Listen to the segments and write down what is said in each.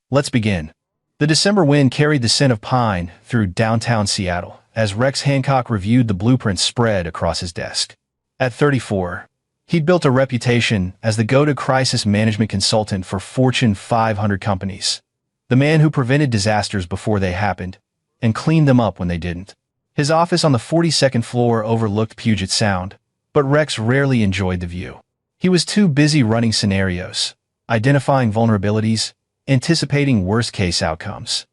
Let's begin. The December wind carried the scent of pine through downtown Seattle as Rex Hancock reviewed the blueprints spread across his desk. At 34, he'd built a reputation as the go-to crisis management consultant for Fortune 500 companies, the man who prevented disasters before they happened and cleaned them up when they didn't. His office on the 42nd floor overlooked Puget Sound, but Rex rarely enjoyed the view. He was too busy running scenarios, identifying vulnerabilities, anticipating worst-case outcomes.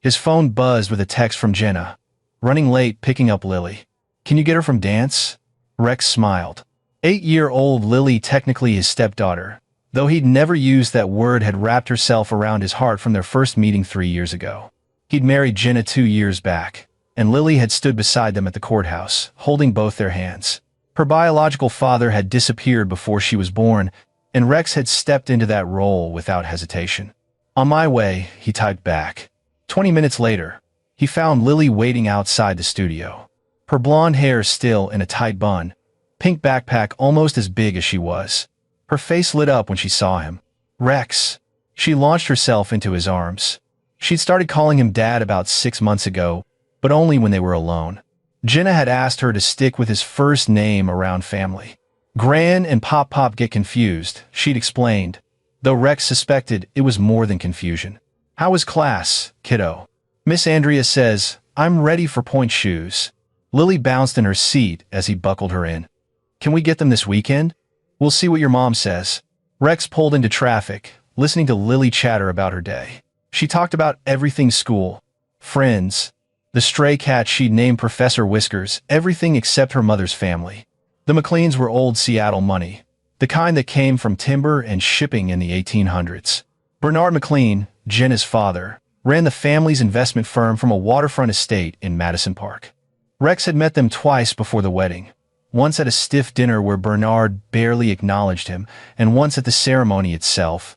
His phone buzzed with a text from Jenna. Running late picking up Lily. Can you get her from dance? Rex smiled. 8-year-old Lily, technically his stepdaughter, though he'd never used that word, had wrapped herself around his heart from their first meeting 3 years ago. He'd married Jenna 2 years back, and Lily had stood beside them at the courthouse, holding both their hands. Her biological father had disappeared before she was born, and Rex had stepped into that role without hesitation. On my way, he typed back. 20 minutes later, he found Lily waiting outside the studio. Her blonde hair still in a tight bun, pink backpack almost as big as she was. Her face lit up when she saw him. Rex. She launched herself into his arms. She'd started calling him Dad about 6 months ago, but only when they were alone. Jenna had asked her to stick with his first name around family. Gran and Pop get confused, she'd explained, though Rex suspected it was more than confusion. How was class, kiddo? Miss Andrea says, I'm ready for point shoes. Lily bounced in her seat as he buckled her in. Can we get them this weekend? We'll see what your mom says. Rex pulled into traffic, listening to Lily chatter about her day. She talked about everything: school, friends, the stray cat she'd named Professor Whiskers, everything except her mother's family. The McLeans were old Seattle money, the kind that came from timber and shipping in the 1800s. Bernard McLean, Jenna's father, ran the family's investment firm from a waterfront estate in Madison Park. Rex had met them twice before the wedding, once at a stiff dinner where Bernard barely acknowledged him, and once at the ceremony itself,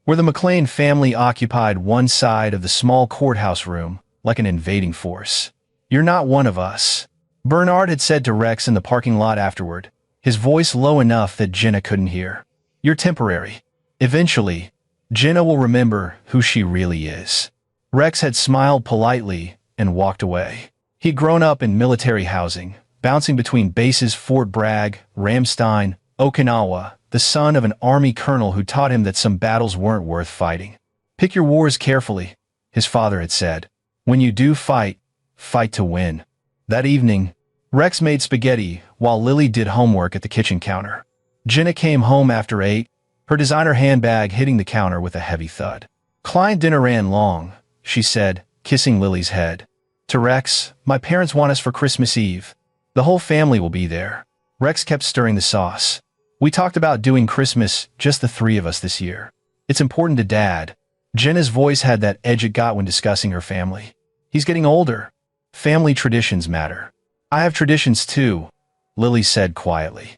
where the McLean family occupied one side of the small courthouse room like an invading force. You're not one of us, Bernard had said to Rex in the parking lot afterward, his voice low enough that Jenna couldn't hear. You're temporary. Eventually, Jenna will remember who she really is. Rex had smiled politely and walked away. He'd grown up in military housing, bouncing between bases Fort Bragg, Ramstein, Okinawa, the son of an Army colonel who taught him that some battles weren't worth fighting. Pick your wars carefully, his father had said. When you do fight, fight to win. That evening, Rex made spaghetti while Lily did homework at the kitchen counter. Jenna came home after 8, her designer handbag hitting the counter with a heavy thud. Client dinner ran long, she said, kissing Lily's head. To Rex, my parents want us for Christmas Eve. The whole family will be there. Rex kept stirring the sauce. We talked about doing Christmas, just the 3 of us this year. It's important to Dad. Jenna's voice had that edge it got when discussing her family. He's getting older. Family traditions matter. I have traditions too, Lily said quietly.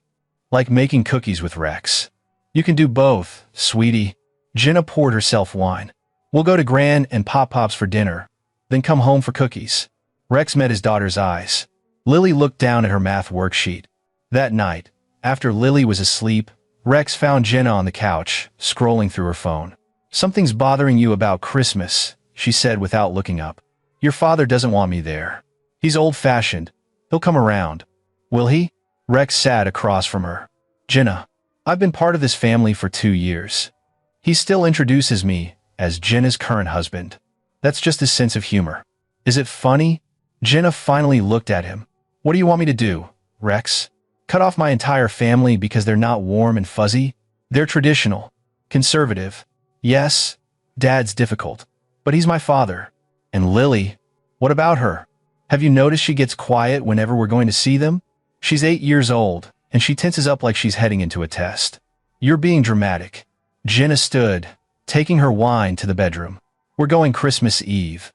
Like making cookies with Rex. You can do both, sweetie. Jenna poured herself wine. We'll go to Gran and Pop's for dinner, then come home for cookies. Rex met his daughter's eyes. Lily looked down at her math worksheet. That night, after Lily was asleep, Rex found Jenna on the couch, scrolling through her phone. Something's bothering you about Christmas, she said without looking up. Your father doesn't want me there. He's old-fashioned. He'll come around. Will he? Rex sat across from her. Jenna, I've been part of this family for 2 years. He still introduces me as Jenna's current husband. That's just his sense of humor. Is it funny? Jenna finally looked at him. What do you want me to do, Rex? Cut off my entire family because they're not warm and fuzzy? They're traditional. Conservative. Yes, Dad's difficult. But he's my father. And Lily, what about her? Have you noticed she gets quiet whenever we're going to see them? She's 8 years old, and she tenses up like she's heading into a test. You're being dramatic. Jenna stood, taking her wine to the bedroom. We're going Christmas Eve.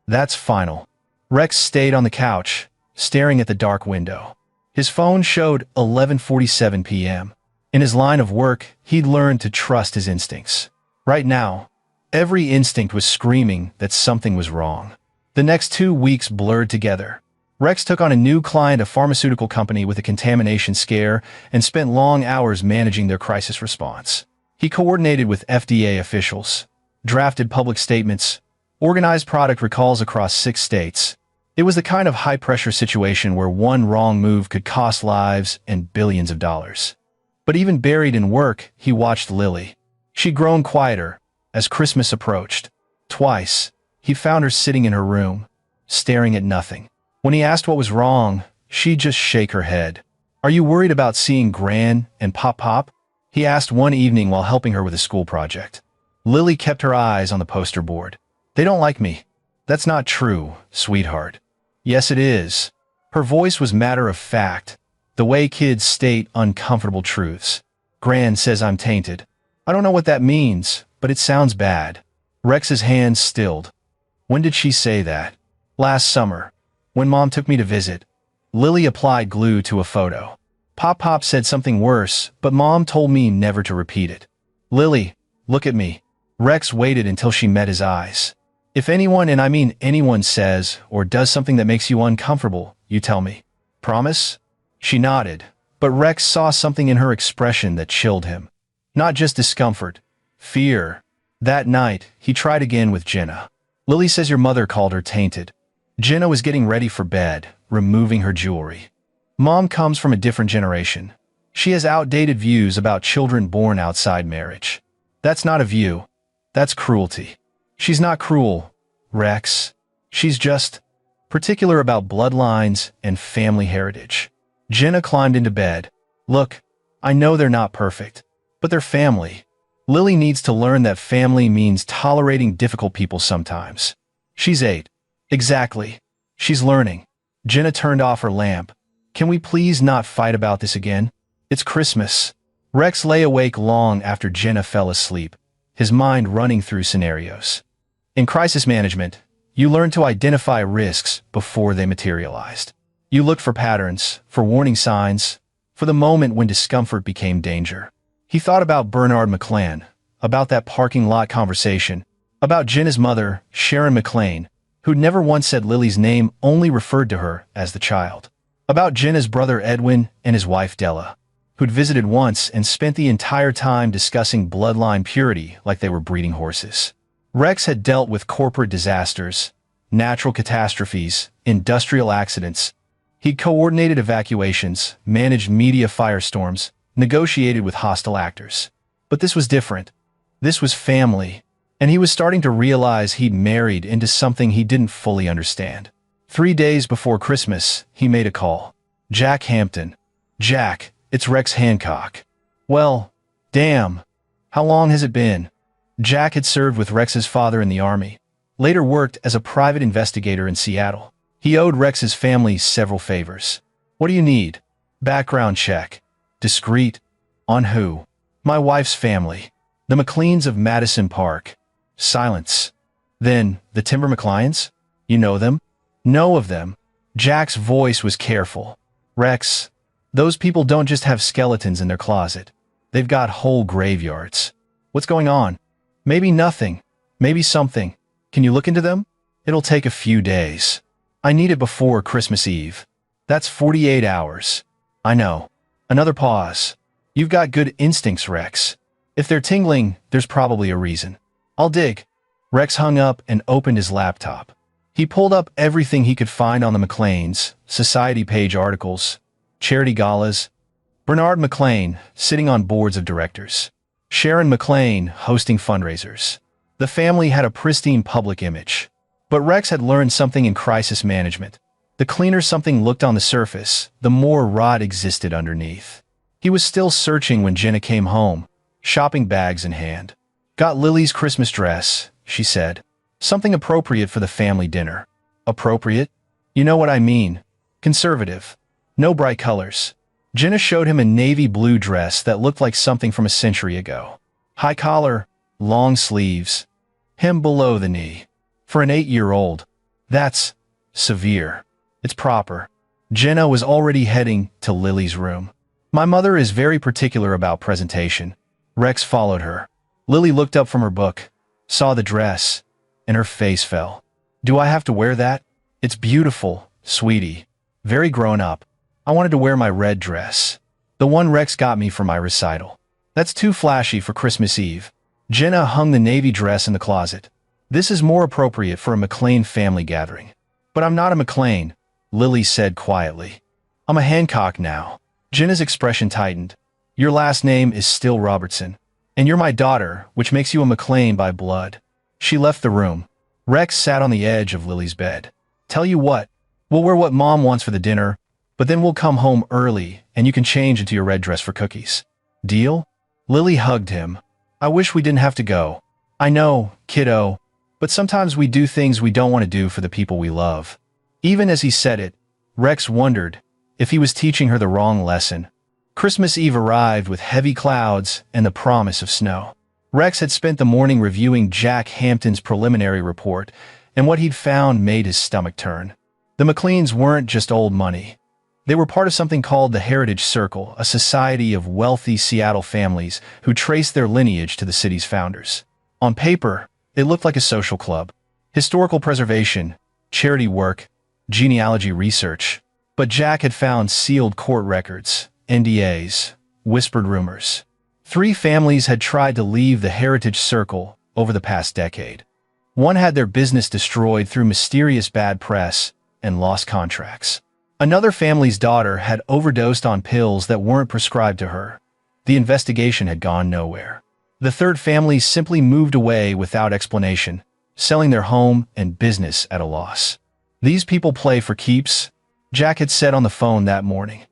That's final. Rex stayed on the couch, staring at the dark window. His phone showed 11:47 p.m. In his line of work, he'd learned to trust his instincts. Right now, every instinct was screaming that something was wrong. The next 2 weeks blurred together. Rex took on a new client, a pharmaceutical company with a contamination scare, and spent long hours managing their crisis response. He coordinated with FDA officials, drafted public statements, organized product recalls across 6 states. It was the kind of high-pressure situation where one wrong move could cost lives and billions of dollars. But even buried in work, he watched Lily. She'd grown quieter as Christmas approached. Twice, he found her sitting in her room, staring at nothing. When he asked what was wrong, she'd just shake her head. "Are you worried about seeing Gran and Pop-Pop?" he asked one evening while helping her with a school project. Lily kept her eyes on the poster board. "They don't like me." "That's not true, sweetheart." "Yes, it is." Her voice was matter of fact, the way kids state uncomfortable truths. "Gran says I'm tainted." "I don't know what that means, but it sounds bad." Rex's hands stilled. "When did she say that?" "Last summer, when Mom took me to visit." Lily applied glue to a photo. "Pop-Pop said something worse, but Mom told me never to repeat it." "Lily, look at me." Rex waited until she met his eyes. "If anyone, and I mean anyone, says or does something that makes you uncomfortable, you tell me. Promise?" She nodded, but Rex saw something in her expression that chilled him. Not just discomfort, fear. That night, he tried again with Jenna. "Lily says your mother called her tainted." Jenna was getting ready for bed, removing her jewelry. "Mom comes from a different generation. She has outdated views about children born outside marriage." "That's not a view. That's cruelty." "She's not cruel, Rex. She's just particular about bloodlines and family heritage." Jenna climbed into bed. "Look, I know they're not perfect, but they're family. Lily needs to learn that family means tolerating difficult people sometimes." "She's 8. "Exactly. She's learning." Jenna turned off her lamp. "Can we please not fight about this again? It's Christmas." Rex lay awake long after Jenna fell asleep, his mind running through scenarios. In crisis management, you learn to identify risks before they materialized. You looked for patterns, for warning signs, for the moment when discomfort became danger. He thought about Bernard McClan, about that parking lot conversation, about Jenna's mother, Sharon McLean, who'd never once said Lily's name, only referred to her as the child. About Jenna's brother Edwin and his wife Della, who'd visited once and spent the entire time discussing bloodline purity like they were breeding horses. Rex had dealt with corporate disasters, natural catastrophes, industrial accidents. He'd coordinated evacuations, managed media firestorms, negotiated with hostile actors. But this was different. This was family, and he was starting to realize he'd married into something he didn't fully understand. 3 days before Christmas, he made a call. "Jack Hampton." "Jack, it's Rex Hancock." "Well, damn. How long has it been?" Jack had served with Rex's father in the Army, later worked as a private investigator in Seattle. He owed Rex's family several favors. "What do you need?" "Background check." "Discreet?" "On who?" "My wife's family. The McLeans of Madison Park." Silence. "Then, the Timber McLeans? You know them?" "Know of them." Jack's voice was careful. "Rex, those people don't just have skeletons in their closet. They've got whole graveyards." "What's going on?" "Maybe nothing. Maybe something. Can you look into them?" "It'll take a few days. I need it before Christmas Eve." "That's 48 hours. "I know." Another pause. "You've got good instincts, Rex. If they're tingling, there's probably a reason." "I'll dig." Rex hung up and opened his laptop. He pulled up everything he could find on the McLeans, society page articles, charity galas. Bernard McLean sitting on boards of directors. Sharon McLean hosting fundraisers. The family had a pristine public image. But Rex had learned something in crisis management. The cleaner something looked on the surface, the more rot existed underneath. He was still searching when Jenna came home, shopping bags in hand. "Got Lily's Christmas dress," she said. "Something appropriate for the family dinner." "Appropriate?" "You know what I mean. Conservative. No bright colors." Jenna showed him a navy blue dress that looked like something from a century ago. High collar, long sleeves, hem below the knee. For an 8-year-old, that's severe. It's proper. Jenna was already heading to Lily's room. "My mother is very particular about presentation." Rex followed her. Lily looked up from her book, saw the dress, and her face fell. "Do I have to wear that?" "It's beautiful, sweetie. Very grown up. I wanted to wear my red dress. The one Rex got me for my recital." "That's too flashy for Christmas Eve." Jenna hung the navy dress in the closet. This is more appropriate for a McLean family gathering. But I'm not a McLean, Lily said quietly. I'm a Hancock now. Jenna's expression tightened. Your last name is still Robertson. And you're my daughter, which makes you a McLean by blood. She left the room. Rex sat on the edge of Lily's bed. Tell you what, we'll wear what Mom wants for the dinner, but then we'll come home early and you can change into your red dress for cookies. Deal? Lily hugged him. I wish we didn't have to go. I know, kiddo, but sometimes we do things we don't want to do for the people we love. Even as he said it, Rex wondered if he was teaching her the wrong lesson. Christmas Eve arrived with heavy clouds and the promise of snow. Rex had spent the morning reviewing Jack Hampton's preliminary report, and what he'd found made his stomach turn. The McLeans weren't just old money. They were part of something called the Heritage Circle, a society of wealthy Seattle families who traced their lineage to the city's founders. On paper, it looked like a social club. Historical preservation, charity work, genealogy research. But Jack had found sealed court records, NDAs, whispered rumors. 3 families had tried to leave the Heritage Circle over the past decade. One had their business destroyed through mysterious bad press and lost contracts. Another family's daughter had overdosed on pills that weren't prescribed to her. The investigation had gone nowhere. The third family simply moved away without explanation, selling their home and business at a loss. These people play for keeps, Jack had said on the phone that morning.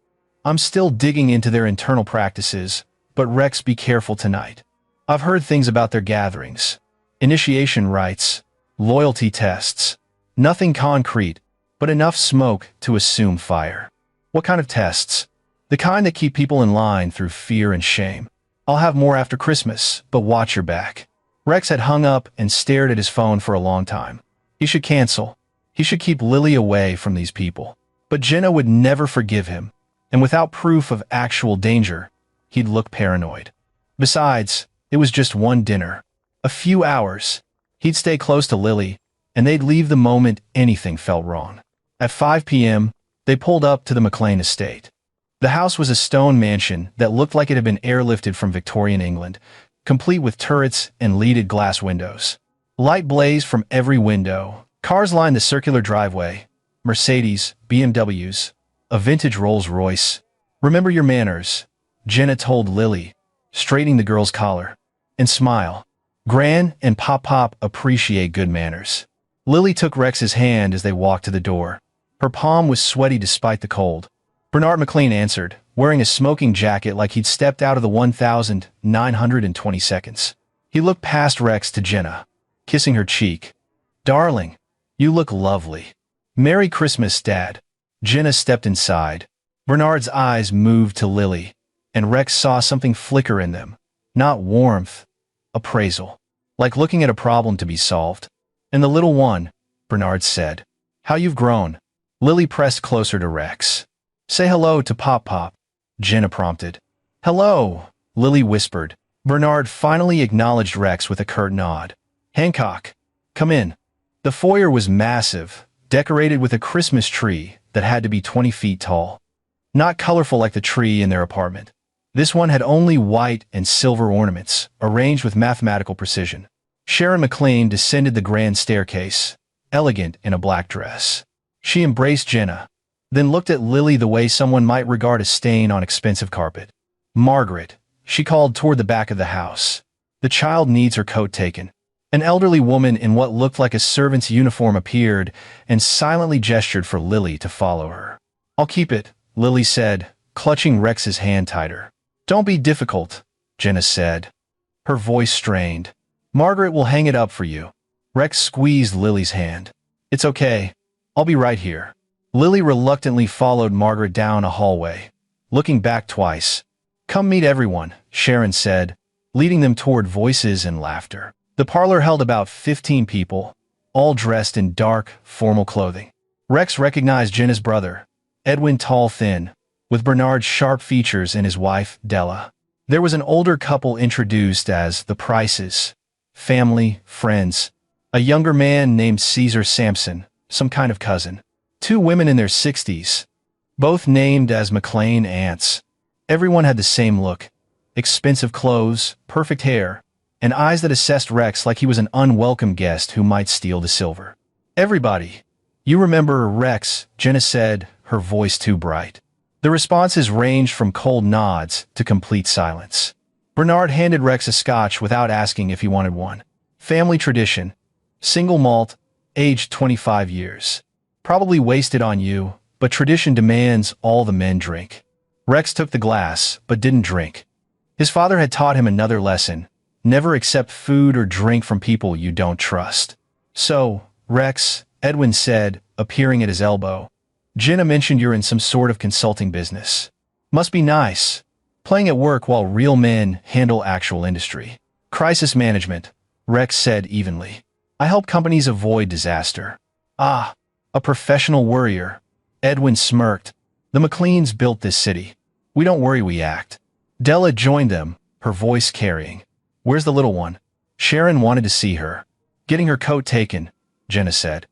I'm still digging into their internal practices, but Rex, be careful tonight. I've heard things about their gatherings. Initiation rites, loyalty tests. Nothing concrete, but enough smoke to assume fire. What kind of tests? The kind that keep people in line through fear and shame. I'll have more after Christmas, but watch your back. Rex had hung up and stared at his phone for a long time. He should cancel. He should keep Lily away from these people. But Jenna would never forgive him, and without proof of actual danger, he'd look paranoid. Besides, it was just one dinner. A few hours. He'd stay close to Lily, and they'd leave the moment anything felt wrong. At 5 p.m., they pulled up to the McLean estate. The house was a stone mansion that looked like it had been airlifted from Victorian England, complete with turrets and leaded glass windows. Light blazed from every window. Cars lined the circular driveway. Mercedes, BMWs, a vintage Rolls-Royce. Remember your manners, Jenna told Lily, straightening the girl's collar. And smile. Gran and Pop appreciate good manners. Lily took Rex's hand as they walked to the door. Her palm was sweaty despite the cold. Bernard McLean answered, wearing a smoking jacket like he'd stepped out of the 1920 seconds. He looked past Rex to Jenna, kissing her cheek. Darling, you look lovely. Merry Christmas, Dad. Jenna stepped inside. Bernard's eyes moved to Lily, and Rex saw something flicker in them. Not warmth, appraisal. Like looking at a problem to be solved. And the little one, Bernard said. How you've grown. Lily pressed closer to Rex. Say hello to Pop, Jenna prompted. Hello, Lily whispered. Bernard finally acknowledged Rex with a curt nod. Hancock, come in. The foyer was massive, decorated with a Christmas tree that had to be 20 feet tall. Not colorful like the tree in their apartment. This one had only white and silver ornaments, arranged with mathematical precision. Sharon McLean descended the grand staircase, elegant in a black dress. She embraced Jenna, then looked at Lily the way someone might regard a stain on expensive carpet. Margaret, she called toward the back of the house. The child needs her coat taken. An elderly woman in what looked like a servant's uniform appeared and silently gestured for Lily to follow her. I'll keep it, Lily said, clutching Rex's hand tighter. Don't be difficult, Jenna said. Her voice strained. Margaret will hang it up for you. Rex squeezed Lily's hand. It's okay. I'll be right here. Lily reluctantly followed Margaret down a hallway, looking back twice. Come meet everyone, Sharon said, leading them toward voices and laughter. The parlor held about 15 people, all dressed in dark, formal clothing. Rex recognized Jenna's brother, Edwin Tall Thin, with Bernard's sharp features and his wife, Della. There was an older couple introduced as the Prices, family, friends, a younger man named Caesar Sampson, some kind of cousin. 2 women in their 60s, both named as McLean aunts. Everyone had the same look. Expensive clothes, perfect hair, and eyes that assessed Rex like he was an unwelcome guest who might steal the silver. "Everybody. You remember Rex," Jenna said, her voice too bright. The responses ranged from cold nods to complete silence. Bernard handed Rex a scotch without asking if he wanted one. "Family tradition. Single malt, aged 25 years. Probably wasted on you, but tradition demands all the men drink." Rex took the glass, but didn't drink. His father had taught him another lesson: never accept food or drink from people you don't trust. "So, Rex," Edwin said, appearing at his elbow, "Jenna mentioned you're in some sort of consulting business. Must be nice. Playing at work while real men handle actual industry." "Crisis management," Rex said evenly. "I help companies avoid disaster." "Ah, a professional worrier." Edwin smirked. "The McLeans built this city. We don't worry, we act." Della joined them, her voice carrying. "Where's the little one?" Sharon wanted to see her. "Getting her coat taken," Jenna said.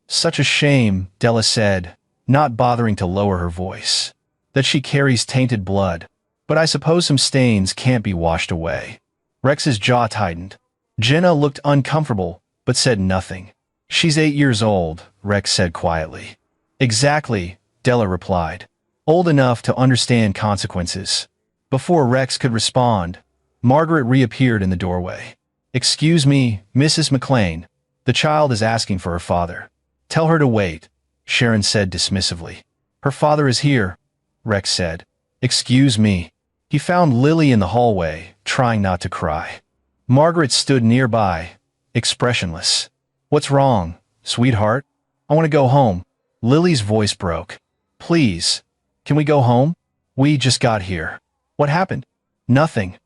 "Such a shame," Della said, not bothering to lower her voice. "That she carries tainted blood. But I suppose some stains can't be washed away." Rex's jaw tightened. Jenna looked uncomfortable, but said nothing. "She's 8 years old," Rex said quietly. "Exactly," Della replied. "Old enough to understand consequences." Before Rex could respond, Margaret reappeared in the doorway. "Excuse me, Mrs. McLean. The child is asking for her father." "Tell her to wait," Sharon said dismissively. "Her father is here," Rex said. "Excuse me." He found Lily in the hallway, trying not to cry. Margaret stood nearby, expressionless. "What's wrong, sweetheart?" "I want to go home." Lily's voice broke. "Please, can we go home? We just got here." "What happened?" "Nothing.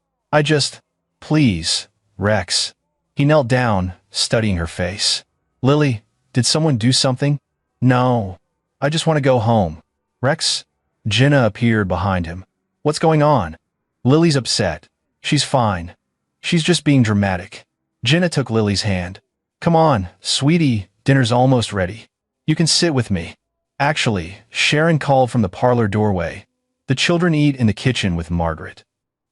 Please, Rex." He knelt down, studying her face. "Lily, did someone do something?" "No. I just want to go home." "Rex?" Jenna appeared behind him. "What's going on?" "Lily's upset. She's fine. She's just being dramatic." Jenna took Lily's hand. "Come on, sweetie, dinner's almost ready. You can sit with me." "Actually," Sharon called from the parlor doorway, "the children eat in the kitchen with Margaret.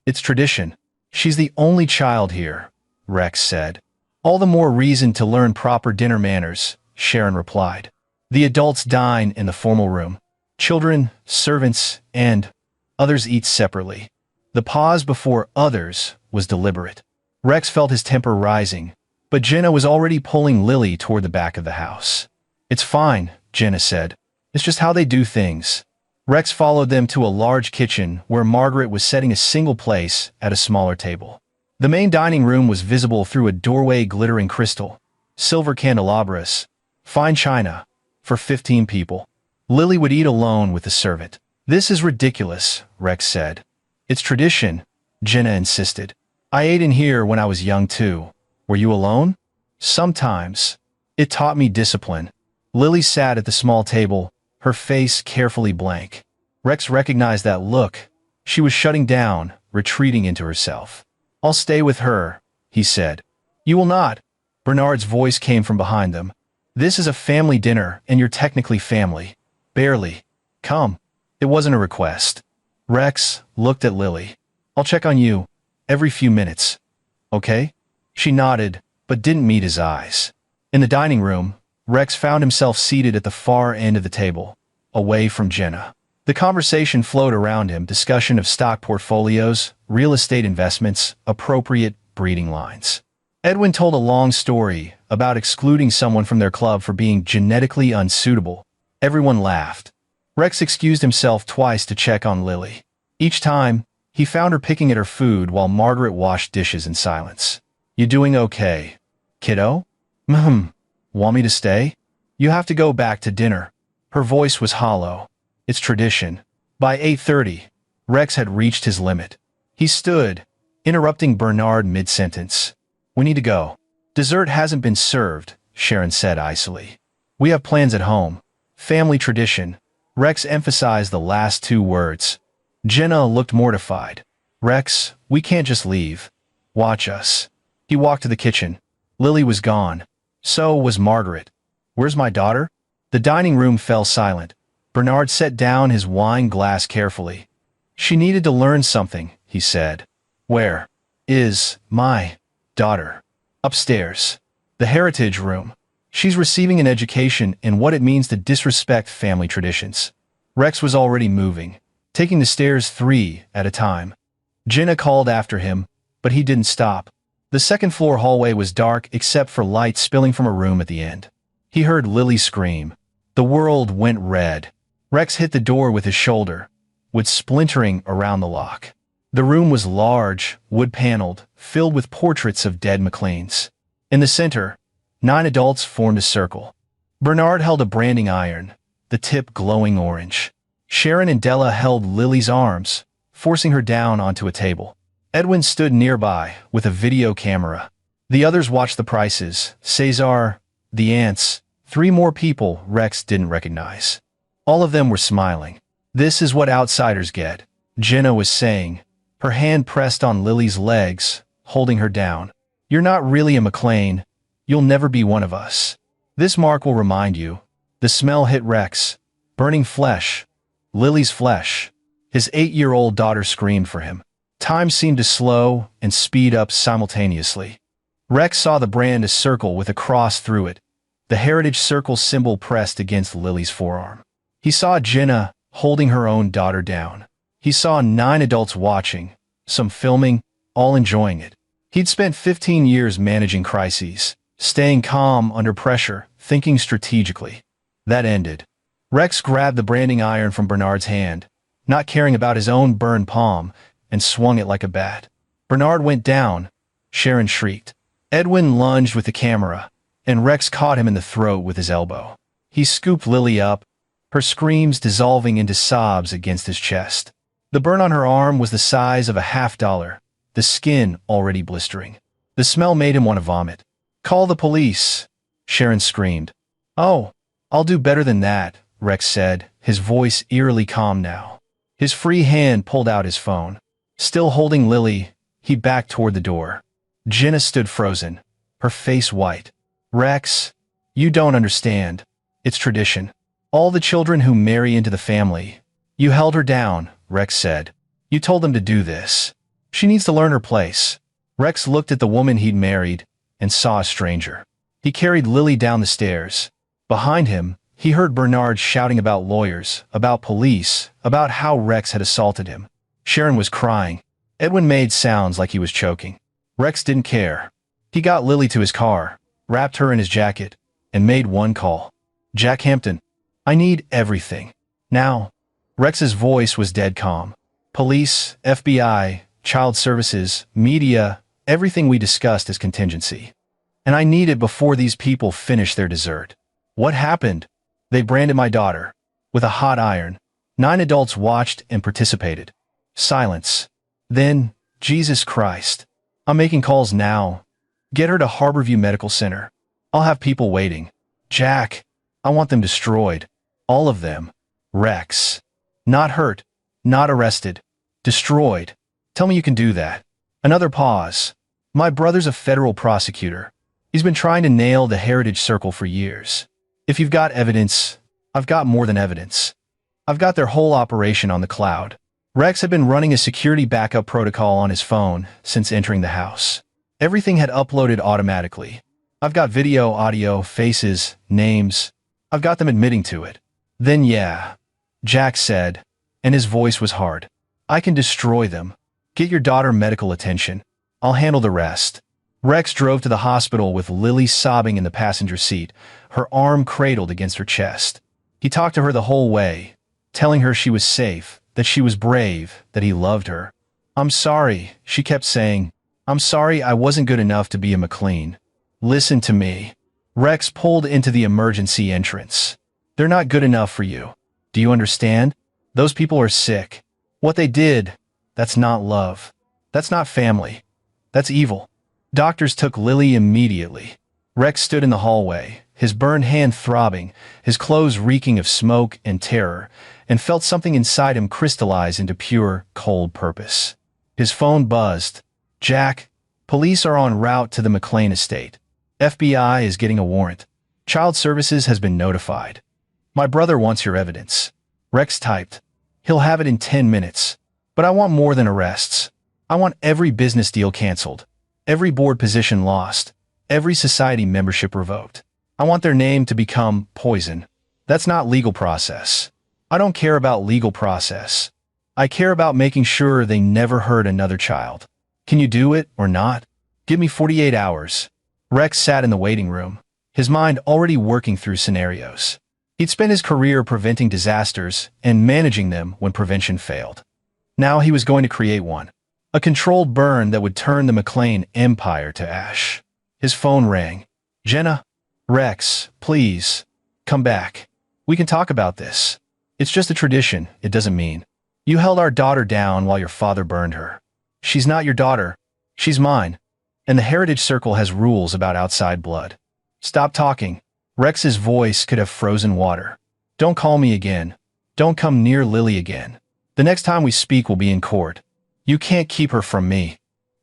It's tradition." "She's the only child here," Rex said. "All the more reason to learn proper dinner manners," Sharon replied. "The adults dine in the formal room. Children, servants, and others eat separately." The pause before "others" was deliberate. Rex felt his temper rising, but Jenna was already pulling Lily toward the back of the house. "It's fine," Jenna said. "It's just how they do things." Rex followed them to a large kitchen where Margaret was setting a single place at a smaller table. The main dining room was visible through a doorway glittering crystal, silver candelabras, fine china, for 15 people. Lily would eat alone with the servant. "This is ridiculous," Rex said. "It's tradition," Jenna insisted. "I ate in here when I was young too." "Were you alone?" "Sometimes. It taught me discipline." Lily sat at the small table, her face carefully blank. Rex recognized that look. She was shutting down, retreating into herself. "I'll stay with her," he said. "You will not." Bernard's voice came from behind them. "This is a family dinner, and you're technically family." "Barely. Come." It wasn't a request. Rex looked at Lily. "I'll check on you every few minutes. Okay?" She nodded, but didn't meet his eyes. In the dining room, Rex found himself seated at the far end of the table, away from Jenna. The conversation flowed around him, discussion of stock portfolios, real estate investments, appropriate breeding lines. Edwin told a long story about excluding someone from their club for being genetically unsuitable. Everyone laughed. Rex excused himself twice to check on Lily. Each time, he found her picking at her food while Margaret washed dishes in silence. "You doing okay, kiddo?" "Want me to stay?" "You have to go back to dinner." Her voice was hollow. "It's tradition." By 8:30, Rex had reached his limit. He stood, interrupting Bernard mid-sentence. "We need to go." "Dessert hasn't been served," Sharon said icily. "We have plans at home." "Family tradition." Rex emphasized the last two words. Jenna looked mortified. "Rex, we can't just leave. Watch us." He walked to the kitchen. Lily was gone. So was Margaret. "Where's my daughter?" The dining room fell silent. Bernard set down his wine glass carefully. "She needed to learn something," he said. "Where is my Daughter. Upstairs. The heritage room. She's receiving an education in what it means to disrespect family traditions. Rex was already moving, taking the stairs 3 at a time. Jenna called after him, but he didn't stop. The second-floor hallway was dark except for light spilling from a room at the end. He heard Lily scream. The world went red. Rex hit the door with his shoulder, with splintering around the lock. The room was large, wood-paneled, filled with portraits of dead McLeans. In the center, 9 adults formed a circle. Bernard held a branding iron, the tip glowing orange. Sharon and Della held Lily's arms, forcing her down onto a table. Edwin stood nearby with a video camera. The others watched the prices. Cesar, the aunts, 3 more people Rex didn't recognize. All of them were smiling. This is what outsiders get, Jenna was saying, her hand pressed on Lily's legs, holding her down. You're not really a McLean. You'll never be one of us. This mark will remind you. The smell hit Rex. Burning flesh. Lily's flesh. His 8-year-old daughter screamed for him. Time seemed to slow and speed up simultaneously. Rex saw the brand a circle with a cross through it, the heritage circle symbol pressed against Lily's forearm. He saw Jenna holding her own daughter down. He saw 9 adults watching, some filming, all enjoying it. He'd spent 15 years managing crises, staying calm under pressure, thinking strategically. That ended. Rex grabbed the branding iron from Bernard's hand, not caring about his own burned palm, and swung it like a bat. Bernard went down. Sharon shrieked. Edwin lunged with the camera, and Rex caught him in the throat with his elbow. He scooped Lily up, her screams dissolving into sobs against his chest. The burn on her arm was the size of a $50, the skin already blistering. The smell made him want to vomit. Call the police, Sharon screamed. Oh, I'll do better than that, Rex said, his voice eerily calm now. His free hand pulled out his phone. Still holding Lily, he backed toward the door. Jenna stood frozen, her face white. Rex, you don't understand. It's tradition. All the children who marry into the family. You held her down, Rex said. You told them to do this. She needs to learn her place. Rex looked at the woman he'd married and saw a stranger. He carried Lily down the stairs. Behind him, he heard Bernard shouting about lawyers, about police, about how Rex had assaulted him. Sharon was crying. Edwin made sounds like he was choking. Rex didn't care. He got Lily to his car, wrapped her in his jacket, and made one call. Jack Hampton. I need everything. Now. Rex's voice was dead calm. Police, FBI, child services, media, everything we discussed as contingency. And I need it before these people finish their dessert. What happened? They branded my daughter. With a hot iron. 9 adults watched and participated. Silence. Then, Jesus Christ. I'm making calls now. Get her to Harborview Medical Center. I'll have people waiting. Jack. I want them destroyed. All of them. Rex. Not hurt. Not arrested. Destroyed. Tell me you can do that. Another pause. My brother's a federal prosecutor. He's been trying to nail the Heritage Circle for years. If you've got evidence, I've got more than evidence. I've got their whole operation on the cloud. Rex had been running a security backup protocol on his phone since entering the house. Everything had uploaded automatically. I've got video, audio, faces, names. I've got them admitting to it. Then yeah, Jack said, and his voice was hard. I can destroy them. Get your daughter medical attention. I'll handle the rest. Rex drove to the hospital with Lily sobbing in the passenger seat, her arm cradled against her chest. He talked to her the whole way, telling her she was safe, that she was brave, that he loved her. I'm sorry, she kept saying. I'm sorry I wasn't good enough to be a McLean. Listen to me. Rex pulled into the emergency entrance. They're not good enough for you. Do you understand? Those people are sick. What they did, that's not love. That's not family. That's evil. Doctors took Lily immediately. Rex stood in the hallway, his burned hand throbbing, his clothes reeking of smoke and terror, and felt something inside him crystallize into pure, cold purpose. His phone buzzed. Jack, police are en route to the McLean estate. FBI is getting a warrant. Child Services has been notified. My brother wants your evidence. Rex typed. He'll have it in 10 minutes. But I want more than arrests. I want every business deal canceled. every board position lost, every society membership revoked. I want their name to become poison. That's not legal process. I don't care about legal process. I care about making sure they never hurt another child. Can you do it or not? Give me 48 hours. Rex sat in the waiting room, his mind already working through scenarios. He'd spent his career preventing disasters and managing them when prevention failed. Now he was going to create one. A controlled burn that would turn the McLean empire to ash. His phone rang. Jenna? Rex, please. Come back. We can talk about this. It's just a tradition, it doesn't mean. You held our daughter down while your father burned her. She's not your daughter. She's mine. And the Heritage Circle has rules about outside blood. Stop talking. Rex's voice could have frozen water. Don't call me again. Don't come near Lily again. The next time we speak will be in court. You can't keep her from me.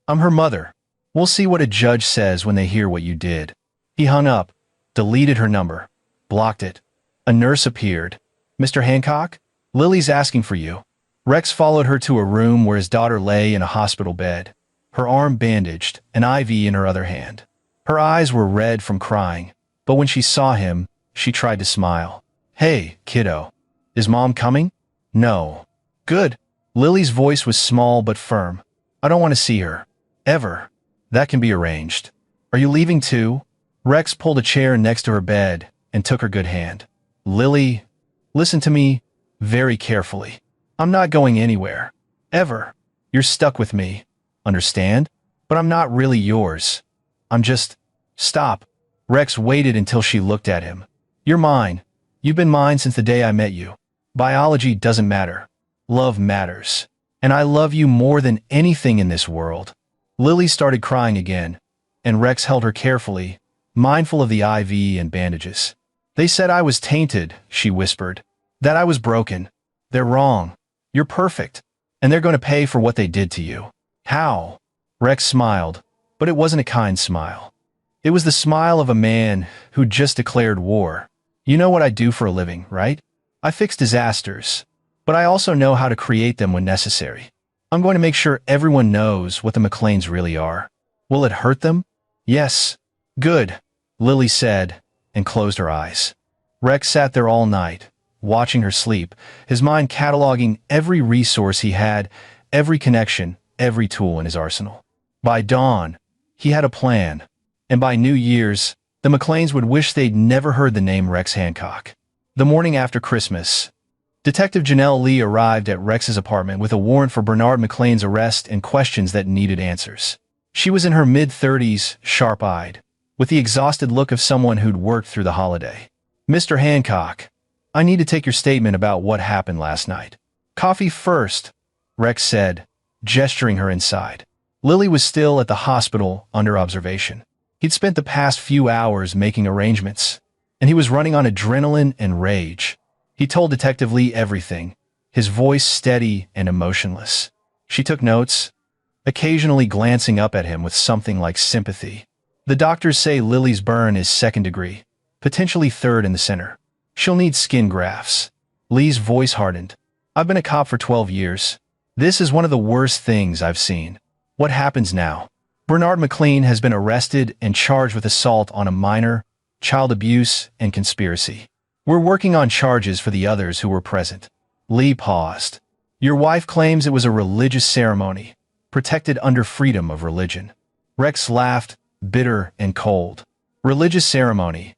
I'm her mother. We'll see what a judge says when they hear what you did. He hung up, deleted her number, blocked it. A nurse appeared. Mr. Hancock? Lily's asking for you. Rex followed her to a room where his daughter lay in a hospital bed, her arm bandaged, an IV in her other hand. Her eyes were red from crying, but when she saw him, she tried to smile. Hey, kiddo. Is Mom coming? No. Good. Lily's voice was small but firm. I don't want to see her. Ever. That can be arranged. Are you leaving too? Rex pulled a chair next to her bed and took her good hand. Lily, listen to me very carefully. I'm not going anywhere. Ever. You're stuck with me. Understand? But I'm not really yours. I'm just... Stop. Rex waited until she looked at him. You're mine. You've been mine since the day I met you. Biology doesn't matter. Love matters. And I love you more than anything in this world. Lily started crying again, and Rex held her carefully, mindful of the IV and bandages. They said I was tainted, she whispered. That I was broken. They're wrong. You're perfect. And they're going to pay for what they did to you. How? Rex smiled, but it wasn't a kind smile. It was the smile of a man who just declared war. You know what I do for a living, right? I fix disasters. But I also know how to create them when necessary. I'm going to make sure everyone knows what the McLeans really are. Will it hurt them? Yes. Good, Lily said, and closed her eyes. Rex sat there all night, watching her sleep, his mind cataloging every resource he had, every connection, every tool in his arsenal. By dawn, he had a plan, and by New Year's, the McLeans would wish they'd never heard the name Rex Hancock. The morning after Christmas, Detective Janelle Lee arrived at Rex's apartment with a warrant for Bernard McLean's arrest and questions that needed answers. She was in her mid-30s, sharp-eyed, with the exhausted look of someone who'd worked through the holiday. Mr. Hancock, I need to take your statement about what happened last night. Coffee first, Rex said, gesturing her inside. Lily was still at the hospital under observation. He'd spent the past few hours making arrangements, and he was running on adrenaline and rage. He told Detective Lee everything, his voice steady and emotionless. She took notes, occasionally glancing up at him with something like sympathy. The doctors say Lily's burn is second degree, potentially third in the center. She'll need skin grafts. Lee's voice hardened. I've been a cop for 12 years. This is one of the worst things I've seen. What happens now? Bernard McLean has been arrested and charged with assault on a minor, child abuse, and conspiracy. We're working on charges for the others who were present. Lee paused. Your wife claims it was a religious ceremony, protected under freedom of religion. Rex laughed, bitter and cold. Religious ceremony.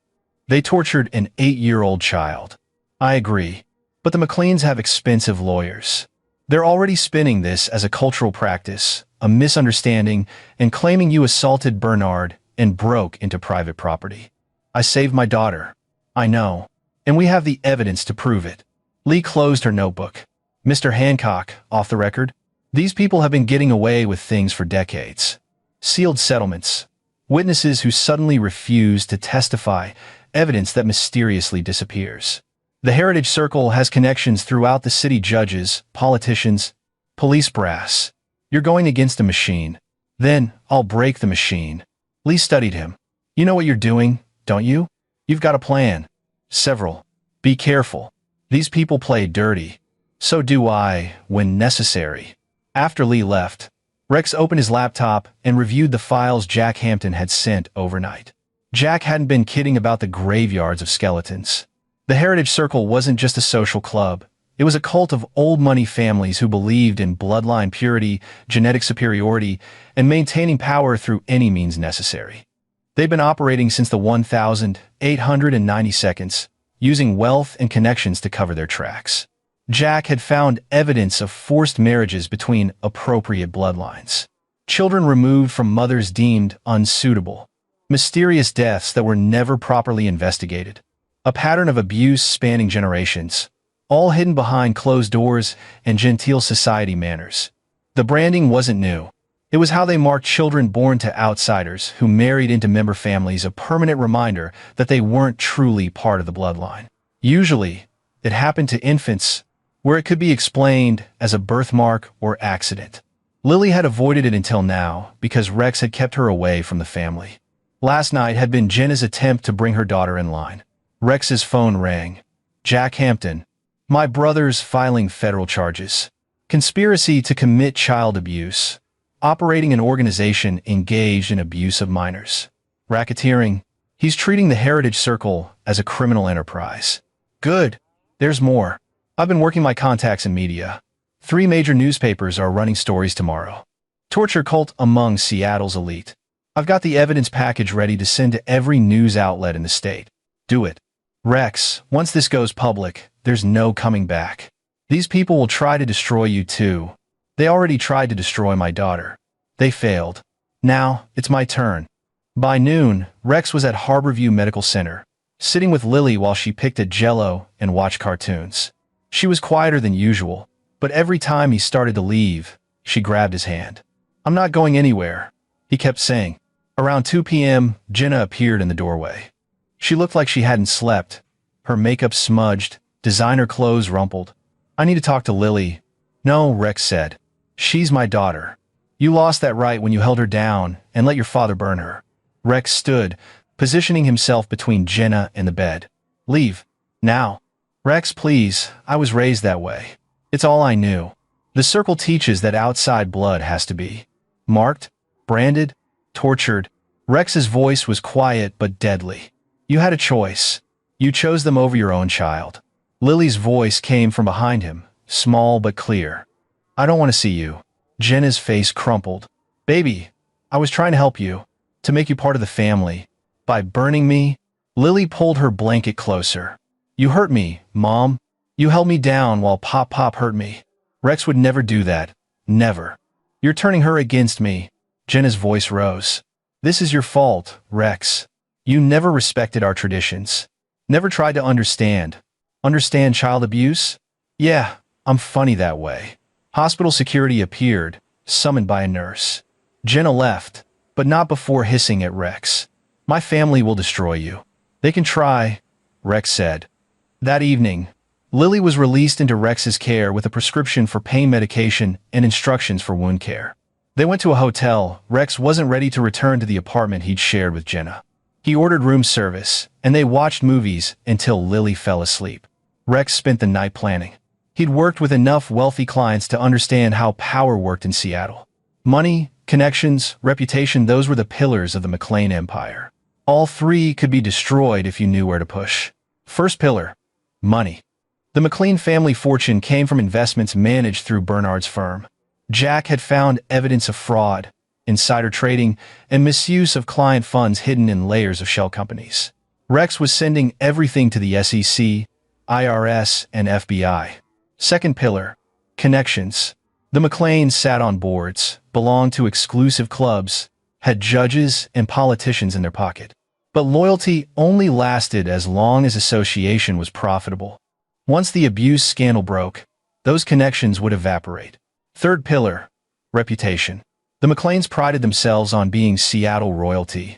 They tortured an 8-year-old child. I agree. But the McLeans have expensive lawyers. They're already spinning this as a cultural practice, a misunderstanding, and claiming you assaulted Bernard and broke into private property. I saved my daughter. I know. And we have the evidence to prove it. Lee closed her notebook. Mr. Hancock, off the record, these people have been getting away with things for decades. Sealed settlements, witnesses who suddenly refuse to testify, evidence that mysteriously disappears. The Heritage Circle has connections throughout the city: judges, politicians, police brass. You're going against a machine. Then, I'll break the machine. Lee studied him. You know what you're doing, don't you? You've got a plan. Several. Be careful. These people play dirty. So do I, when necessary. After Lee left, Rex opened his laptop and reviewed the files Jack Hampton had sent overnight. Jack hadn't been kidding about the graveyards of skeletons. The Heritage Circle wasn't just a social club. It was a cult of old money families who believed in bloodline purity, genetic superiority, and maintaining power through any means necessary. They'd been operating since the 1892, using wealth and connections to cover their tracks. Jack had found evidence of forced marriages between appropriate bloodlines, children removed from mothers deemed unsuitable, mysterious deaths that were never properly investigated, a pattern of abuse spanning generations, all hidden behind closed doors and genteel society manners. The branding wasn't new. It was how they marked children born to outsiders who married into member families, a permanent reminder that they weren't truly part of the bloodline. Usually, it happened to infants, where it could be explained as a birthmark or accident. Lily had avoided it until now because Rex had kept her away from the family. Last night had been Jenna's attempt to bring her daughter in line. Rex's phone rang. Jack Hampton. My brother's filing federal charges. Conspiracy to commit child abuse. Operating an organization engaged in abuse of minors. Racketeering. He's treating the Heritage Circle as a criminal enterprise. Good. There's more. I've been working my contacts in media. 3 major newspapers are running stories tomorrow. Torture cult among Seattle's elite. I've got the evidence package ready to send to every news outlet in the state. Do it. Rex, once this goes public, there's no coming back. These people will try to destroy you too. They already tried to destroy my daughter. They failed. Now, it's my turn. By noon, Rex was at Harborview Medical Center, sitting with Lily while she picked at Jell-O and watched cartoons. She was quieter than usual, but every time he started to leave, she grabbed his hand. I'm not going anywhere, he kept saying. Around 2 p.m., Jenna appeared in the doorway. She looked like she hadn't slept, her makeup smudged, designer clothes rumpled. I need to talk to Lily. No, Rex said. She's my daughter. You lost that right when you held her down and let your father burn her. Rex stood, positioning himself between Jenna and the bed. Leave. Now. Rex, please, I was raised that way. It's all I knew. The circle teaches that outside blood has to be marked, branded, tortured. Rex's voice was quiet but deadly. You had a choice. You chose them over your own child. Lily's voice came from behind him, small but clear. I don't want to see you. Jenna's face crumpled. Baby, I was trying to help you, to make you part of the family. By burning me, Lily pulled her blanket closer. You hurt me, Mom. You held me down while Pop hurt me. Rex would never do that. Never. You're turning her against me. Jenna's voice rose. This is your fault, Rex. You never respected our traditions. Never tried to understand. Understand child abuse? Yeah, I'm funny that way. Hospital security appeared, summoned by a nurse. Jenna left, but not before hissing at Rex. My family will destroy you. They can try, Rex said. That evening, Lily was released into Rex's care with a prescription for pain medication and instructions for wound care. They went to a hotel. Rex wasn't ready to return to the apartment he'd shared with Jenna. He ordered room service, and they watched movies until Lily fell asleep. Rex spent the night planning. He'd worked with enough wealthy clients to understand how power worked in Seattle. Money, connections, reputation, those were the pillars of the McLean empire. All 3 could be destroyed if you knew where to push. First pillar. Money. The McLean family fortune came from investments managed through Bernard's firm. Jack had found evidence of fraud, insider trading, and misuse of client funds hidden in layers of shell companies. Rex was sending everything to the SEC, IRS, and FBI. Second pillar. Connections. The McLeans sat on boards, belonged to exclusive clubs, had judges and politicians in their pocket. But loyalty only lasted as long as association was profitable. Once the abuse scandal broke, those connections would evaporate. Third pillar. Reputation. The McLeans prided themselves on being Seattle royalty.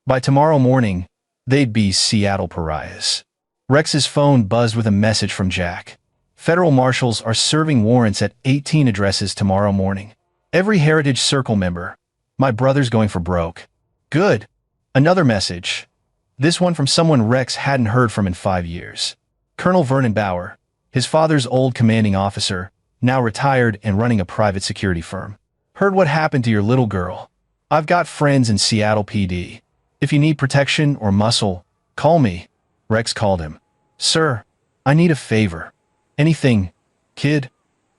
By tomorrow morning, they'd be Seattle pariahs. Rex's phone buzzed with a message from Jack. Federal marshals are serving warrants at 18 addresses tomorrow morning. Every Heritage Circle member. My brother's going for broke. Good. Another message. This one from someone Rex hadn't heard from in 5 years. Colonel Vernon Bauer, his father's old commanding officer, now retired and running a private security firm. Heard what happened to your little girl. I've got friends in Seattle PD. If you need protection or muscle, call me. Rex called him. Sir, I need a favor. Anything, kid?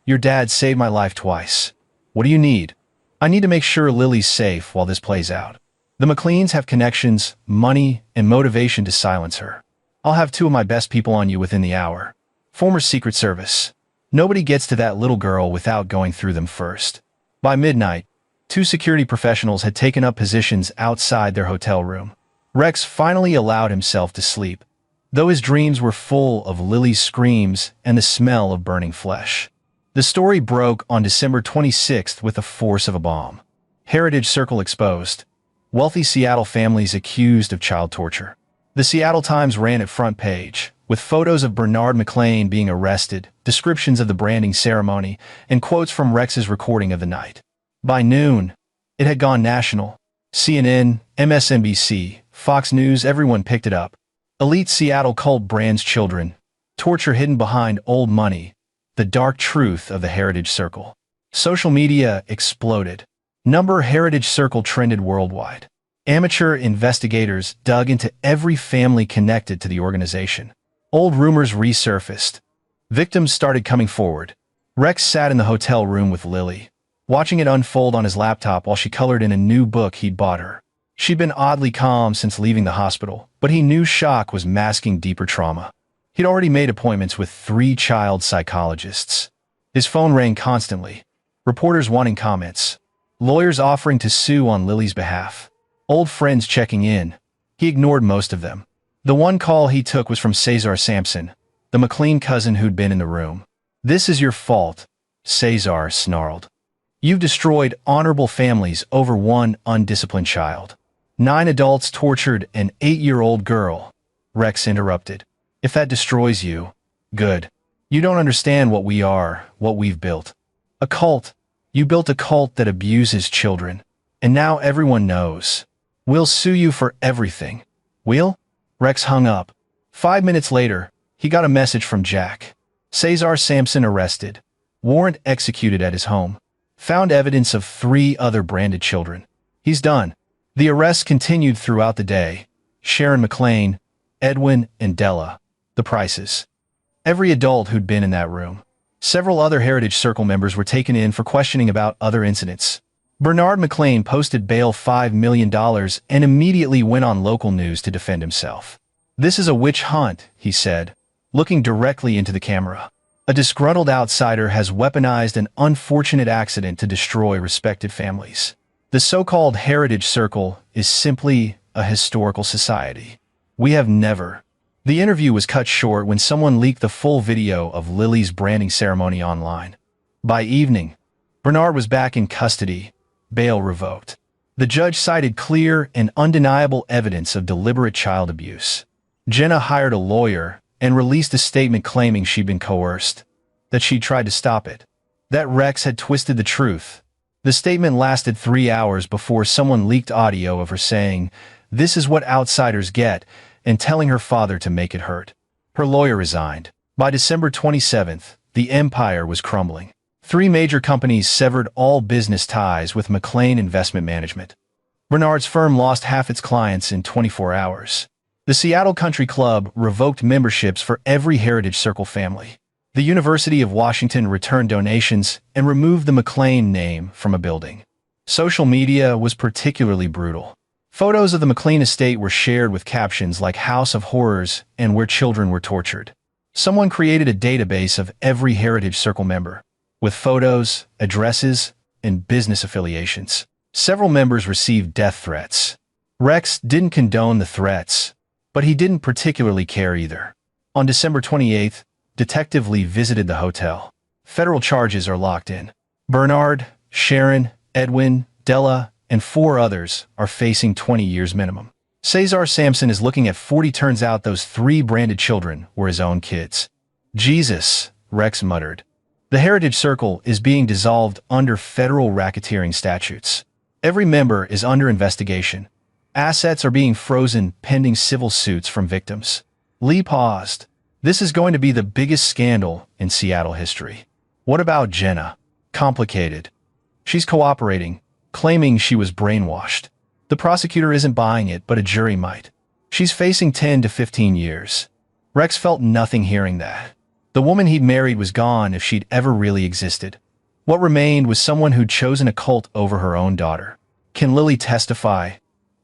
Your dad saved my life twice. What do you need? I need to make sure Lily's safe while this plays out. The McLeans have connections, money, and motivation to silence her. I'll have 2 of my best people on you within the hour. Former Secret Service. Nobody gets to that little girl without going through them first. By midnight, 2 security professionals had taken up positions outside their hotel room. Rex finally allowed himself to sleep, though his dreams were full of Lily's screams and the smell of burning flesh. The story broke on December 26th with the force of a bomb. Heritage Circle exposed. Wealthy Seattle families accused of child torture. The Seattle Times ran it front page, with photos of Bernard McLean being arrested, descriptions of the branding ceremony, and quotes from Rex's recording of the night. By noon, it had gone national. CNN, MSNBC, Fox News, everyone picked it up. Elite Seattle cult brands children. Torture hidden behind old money. The dark truth of the Heritage Circle. Social media exploded. Number Heritage Circle trended worldwide. Amateur investigators dug into every family connected to the organization. Old rumors resurfaced. Victims started coming forward. Rex sat in the hotel room with Lily, watching it unfold on his laptop while she colored in a new book he'd bought her. She'd been oddly calm since leaving the hospital, but he knew shock was masking deeper trauma. He'd already made appointments with 3 child psychologists. His phone rang constantly. Reporters wanting comments. Lawyers offering to sue on Lily's behalf. Old friends checking in. He ignored most of them. The one call he took was from Cesar Sampson, the McLean cousin who'd been in the room. This is your fault, Cesar snarled. You've destroyed honorable families over one undisciplined child. 9 adults tortured an 8-year-old girl. Rex interrupted. If that destroys you, good. You don't understand what we are, what we've built. A cult. You built a cult that abuses children. And now everyone knows. We'll sue you for everything. We'll? Rex hung up. 5 minutes later, he got a message from Jack. Cesar Sampson arrested. Warrant executed at his home. Found evidence of 3 other branded children. He's done. The arrests continued throughout the day. Sharon McLean, Edwin, and Della. The prices. Every adult who'd been in that room. Several other Heritage Circle members were taken in for questioning about other incidents. Bernard McLean posted bail $5 million and immediately went on local news to defend himself. This is a witch hunt, he said, looking directly into the camera. A disgruntled outsider has weaponized an unfortunate accident to destroy respected families. The so-called Heritage Circle is simply a historical society. We have never. The interview was cut short when someone leaked the full video of Lily's branding ceremony online. By evening, Bernard was back in custody, bail revoked. The judge cited clear and undeniable evidence of deliberate child abuse. Jenna hired a lawyer and released a statement claiming she'd been coerced, that she'd tried to stop it, that Rex had twisted the truth. The statement lasted 3 hours before someone leaked audio of her saying, "This is what outsiders get," and telling her father to make it hurt. Her lawyer resigned. By December 27th, the empire was crumbling. 3 major companies severed all business ties with McLean Investment Management. Bernard's firm lost half its clients in 24 hours. The Seattle Country Club revoked memberships for every Heritage Circle family. The University of Washington returned donations and removed the McLean name from a building. Social media was particularly brutal. Photos of the McLean estate were shared with captions like House of Horrors and Where Children Were Tortured. Someone created a database of every Heritage Circle member, with photos, addresses, and business affiliations. Several members received death threats. Rex didn't condone the threats, but he didn't particularly care either. On December 28th, Detective Lee visited the hotel. Federal charges are locked in. Bernard, Sharon, Edwin, Della, and 4 others are facing 20 years minimum. Cesar Sampson is looking at 40. Turns out those 3 branded children were his own kids. Jesus, Rex muttered. The Heritage Circle is being dissolved under federal racketeering statutes. Every member is under investigation. Assets are being frozen pending civil suits from victims. Lee paused. This is going to be the biggest scandal in Seattle history. What about Jenna? Complicated. She's cooperating, claiming she was brainwashed. The prosecutor isn't buying it, but a jury might. She's facing 10 to 15 years. Rex felt nothing hearing that. The woman he'd married was gone if she'd ever really existed. What remained was someone who'd chosen a cult over her own daughter. Can Lily testify,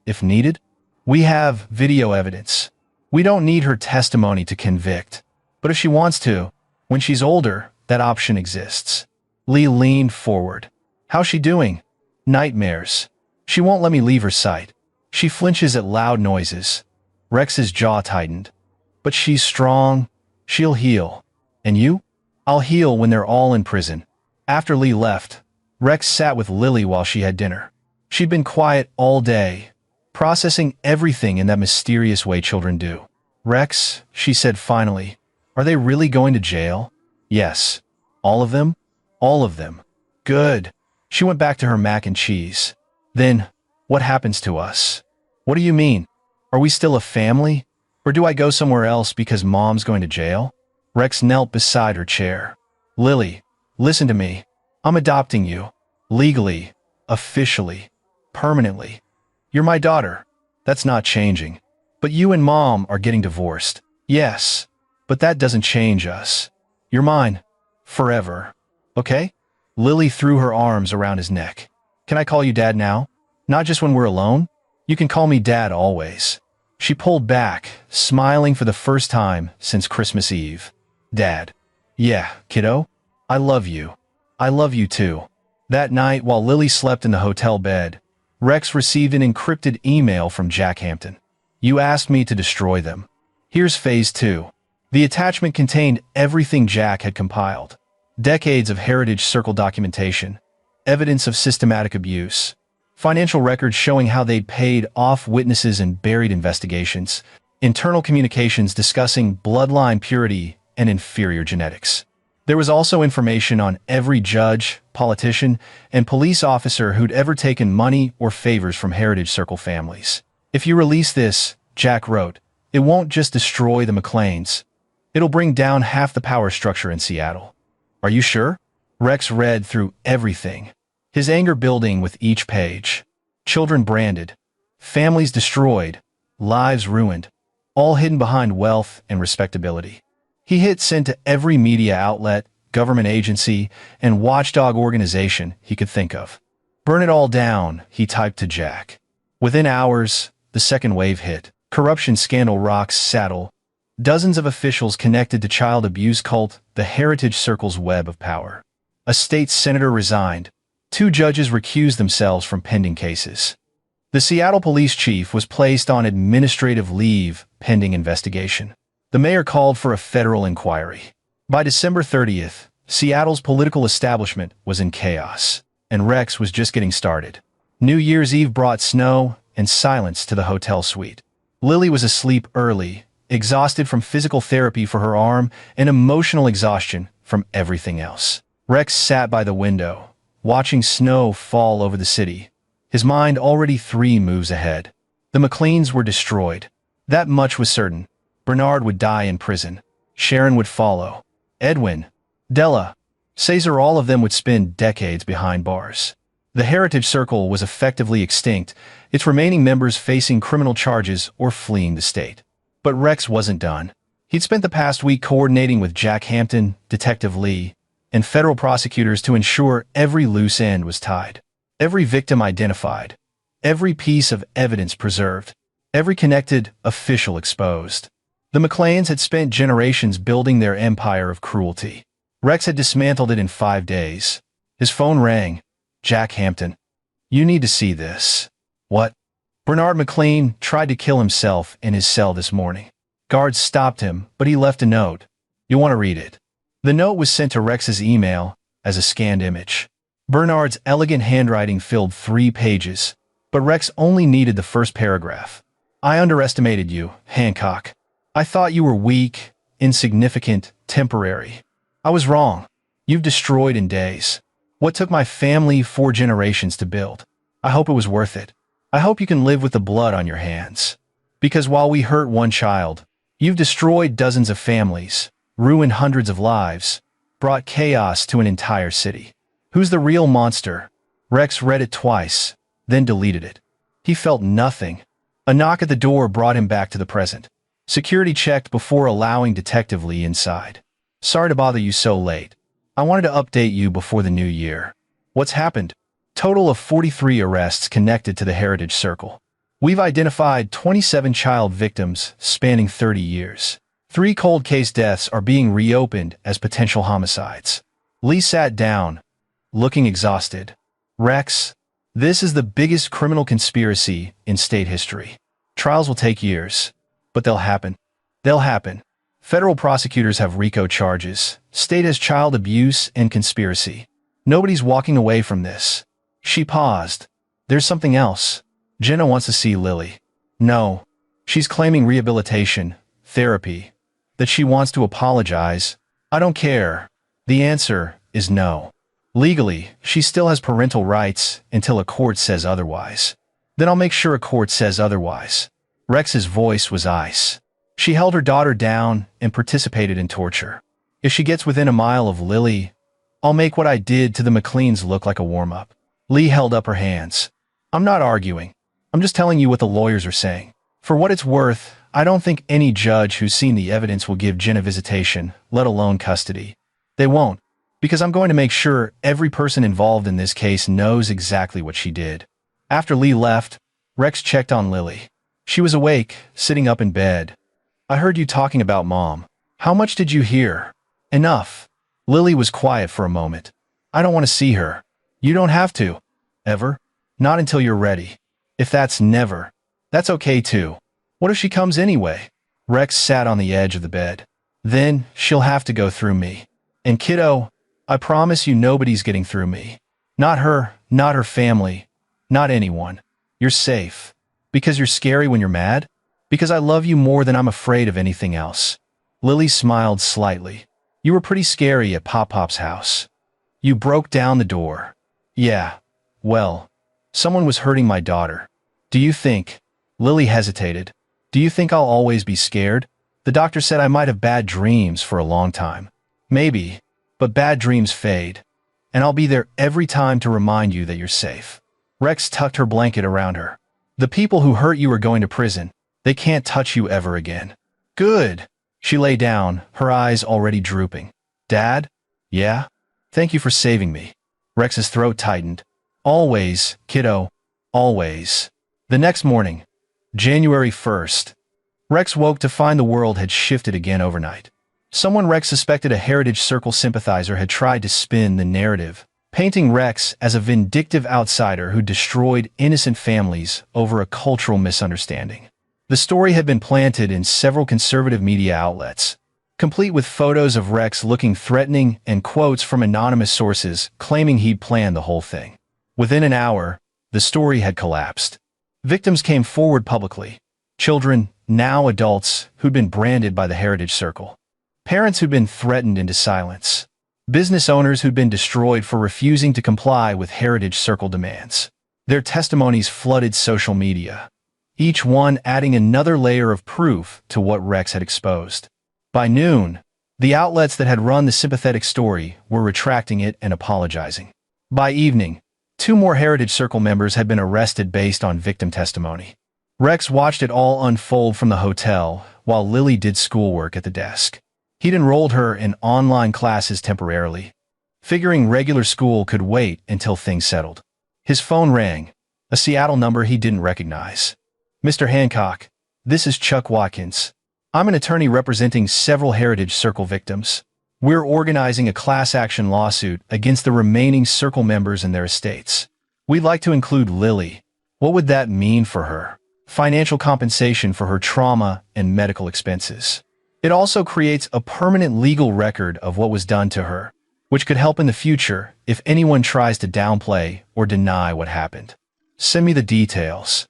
if needed? We have video evidence. We don't need her testimony to convict. But if she wants to, when she's older, that option exists. Lee leaned forward. How's she doing? Nightmares. She won't let me leave her sight. She flinches at loud noises. Rex's jaw tightened. But she's strong. She'll heal. And you? I'll heal when they're all in prison. After Lee left, Rex sat with Lily while she had dinner. She'd been quiet all day, processing everything in that mysterious way children do. Rex, she said finally, are they really going to jail? Yes. All of them? All of them. Good. She went back to her mac and cheese. Then, what happens to us? What do you mean? Are we still a family? Or do I go somewhere else because Mom's going to jail? Rex knelt beside her chair. Lily, listen to me. I'm adopting you. Legally. Officially. Permanently. You're my daughter. That's not changing. But you and Mom are getting divorced. Yes. But that doesn't change us. You're mine. Forever. Okay? Lily threw her arms around his neck. Can I call you Dad now? Not just when we're alone? You can call me Dad always. She pulled back, smiling for the first time since Christmas Eve. Dad. Yeah, kiddo. I love you. I love you too. That night, while Lily slept in the hotel bed, Rex received an encrypted email from Jack Hampton. You asked me to destroy them. Here's phase 2. The attachment contained everything Jack had compiled. Decades of Heritage Circle documentation, evidence of systematic abuse, financial records showing how they'd paid off witnesses and buried investigations, internal communications discussing bloodline purity and inferior genetics. There was also information on every judge, politician, and police officer who'd ever taken money or favors from Heritage Circle families. If you release this, Jack wrote, it won't just destroy the McLeans. It'll bring down half the power structure in Seattle. Are you sure? Rex read through everything, his anger building with each page. Children branded, families destroyed, lives ruined, all hidden behind wealth and respectability. He hit send to every media outlet, government agency, and watchdog organization he could think of. Burn it all down, he typed to Jack. Within hours, the second wave hit. Corruption scandal rocks Seattle. Dozens of officials connected to child abuse cult, the Heritage Circle's web of power. A state senator resigned. 2 judges recused themselves from pending cases. The Seattle police chief was placed on administrative leave pending investigation. The mayor called for a federal inquiry. By December 30th, Seattle's political establishment was in chaos, and Rex was just getting started. New Year's Eve brought snow and silence to the hotel suite. Lily was asleep early, exhausted from physical therapy for her arm and emotional exhaustion from everything else. Rex sat by the window, watching snow fall over the city, his mind already 3 moves ahead. The McLeans were destroyed. That much was certain. Bernard would die in prison. Sharon would follow. Edwin, Della, Cesar, all of them would spend decades behind bars. The Heritage Circle was effectively extinct, its remaining members facing criminal charges or fleeing the state. But Rex wasn't done. He'd spent the past week coordinating with Jack Hampton, Detective Lee, and federal prosecutors to ensure every loose end was tied, every victim identified, every piece of evidence preserved, every connected official exposed. The McLeans had spent generations building their empire of cruelty. Rex had dismantled it in 5 days. His phone rang. Jack Hampton. You need to see this. What? Bernard McLean tried to kill himself in his cell this morning. Guards stopped him, but he left a note. You want to read it? The note was sent to Rex's email as a scanned image. Bernard's elegant handwriting filled 3 pages, but Rex only needed the first paragraph. I underestimated you, Hancock. I thought you were weak, insignificant, temporary. I was wrong. You've destroyed in days what took my family 4 generations to build. I hope it was worth it. I hope you can live with the blood on your hands. Because while we hurt 1 child, you've destroyed dozens of families, ruined hundreds of lives, brought chaos to an entire city. Who's the real monster? Rex read it twice, then deleted it. He felt nothing. A knock at the door brought him back to the present. Security checked before allowing Detective Lee inside. Sorry to bother you so late. I wanted to update you before the new year. What's happened? Total of 43 arrests connected to the Heritage Circle. We've identified 27 child victims spanning 30 years. 3 cold case deaths are being reopened as potential homicides. Lee sat down, looking exhausted. Rex, this is the biggest criminal conspiracy in state history. Trials will take years, but they'll happen. They'll happen. Federal prosecutors have RICO charges. State has child abuse and conspiracy. Nobody's walking away from this. She paused. There's something else. Jenna wants to see Lily. No. She's claiming rehabilitation, therapy, that she wants to apologize. I don't care. The answer is no. Legally, she still has parental rights until a court says otherwise. Then I'll make sure a court says otherwise. Rex's voice was ice. She held her daughter down and participated in torture. If she gets within a mile of Lily, I'll make what I did to the McLeans look like a warm-up. Lee held up her hands. I'm not arguing. I'm just telling you what the lawyers are saying. For what it's worth, I don't think any judge who's seen the evidence will give Jenna visitation, let alone custody. They won't, because I'm going to make sure every person involved in this case knows exactly what she did. After Lee left, Rex checked on Lily. She was awake, sitting up in bed. I heard you talking about Mom. How much did you hear? Enough. Lily was quiet for a moment. I don't want to see her. You don't have to. Ever? Not until you're ready. If that's never, that's okay too. What if she comes anyway? Rex sat on the edge of the bed. Then she'll have to go through me. And kiddo, I promise you nobody's getting through me. Not her, not her family, not anyone. You're safe. Because you're scary when you're mad? Because I love you more than I'm afraid of anything else. Lily smiled slightly. You were pretty scary at Pop-Pop's house. You broke down the door. Yeah. Well, someone was hurting my daughter. Do you think? Lily hesitated. Do you think I'll always be scared? The doctor said I might have bad dreams for a long time. Maybe, but bad dreams fade. And I'll be there every time to remind you that you're safe. Rex tucked her blanket around her. The people who hurt you are going to prison. They can't touch you ever again. Good. She lay down, her eyes already drooping. Dad? Yeah? Thank you for saving me. Rex's throat tightened. Always, kiddo. Always. The next morning, January 1st, Rex woke to find the world had shifted again overnight. Someone Rex suspected a Heritage Circle sympathizer had tried to spin the narrative, painting Rex as a vindictive outsider who destroyed innocent families over a cultural misunderstanding. The story had been planted in several conservative media outlets, complete with photos of Rex looking threatening and quotes from anonymous sources claiming he'd planned the whole thing. Within an hour, the story had collapsed. Victims came forward publicly. Children, now adults, who'd been branded by the Heritage Circle. Parents who'd been threatened into silence. Business owners who'd been destroyed for refusing to comply with Heritage Circle demands. Their testimonies flooded social media, each one adding another layer of proof to what Rex had exposed. By noon, the outlets that had run the sympathetic story were retracting it and apologizing. By evening, 2 more Heritage Circle members had been arrested based on victim testimony. Rex watched it all unfold from the hotel while Lily did schoolwork at the desk. He'd enrolled her in online classes temporarily, figuring regular school could wait until things settled. His phone rang, a Seattle number he didn't recognize. Mr. Hancock, this is Chuck Watkins. I'm an attorney representing several Heritage Circle victims. We're organizing a class action lawsuit against the remaining Circle members and their estates. We'd like to include Lily. What would that mean for her? Financial compensation for her trauma and medical expenses. It also creates a permanent legal record of what was done to her, which could help in the future if anyone tries to downplay or deny what happened. Send me the details.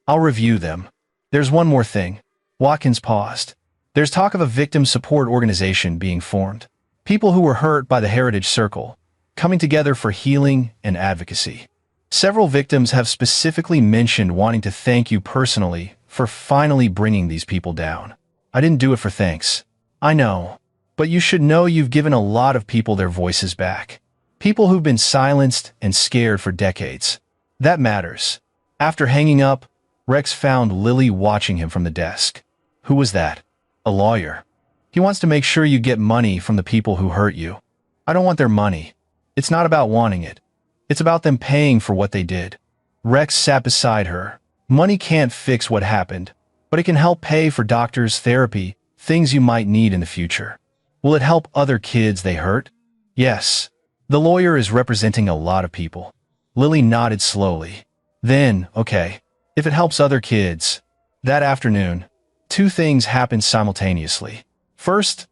I'll review them. There's one more thing. Watkins paused. There's talk of a victim support organization being formed. People who were hurt by the Heritage Circle, coming together for healing and advocacy. Several victims have specifically mentioned wanting to thank you personally for finally bringing these people down. I didn't do it for thanks. I know. But you should know you've given a lot of people their voices back. People who've been silenced and scared for decades. That matters. After hanging up, Rex found Lily watching him from the desk. Who was that? A lawyer. He wants to make sure you get money from the people who hurt you. I don't want their money. It's not about wanting it. It's about them paying for what they did. Rex sat beside her. Money can't fix what happened, but it can help pay for doctors, therapy, things you might need in the future. Will it help other kids they hurt? Yes. The lawyer is representing a lot of people. Lily nodded slowly. Then, okay, if it helps other kids. That afternoon, two things happened simultaneously. First,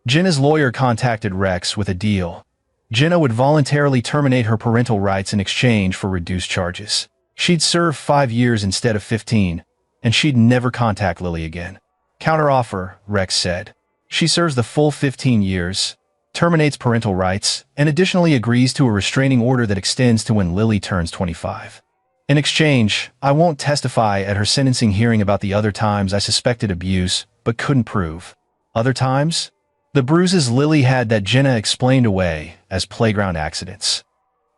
Jenna's lawyer contacted Rex with a deal. Jenna would voluntarily terminate her parental rights in exchange for reduced charges. She'd serve 5 years instead of 15, and she'd never contact Lily again. Counteroffer, Rex said. She serves the full 15 years, terminates parental rights, and additionally agrees to a restraining order that extends to when Lily turns 25. In exchange, I won't testify at her sentencing hearing about the other times I suspected abuse, but couldn't prove. Other times? The bruises Lily had that Jenna explained away as playground accidents.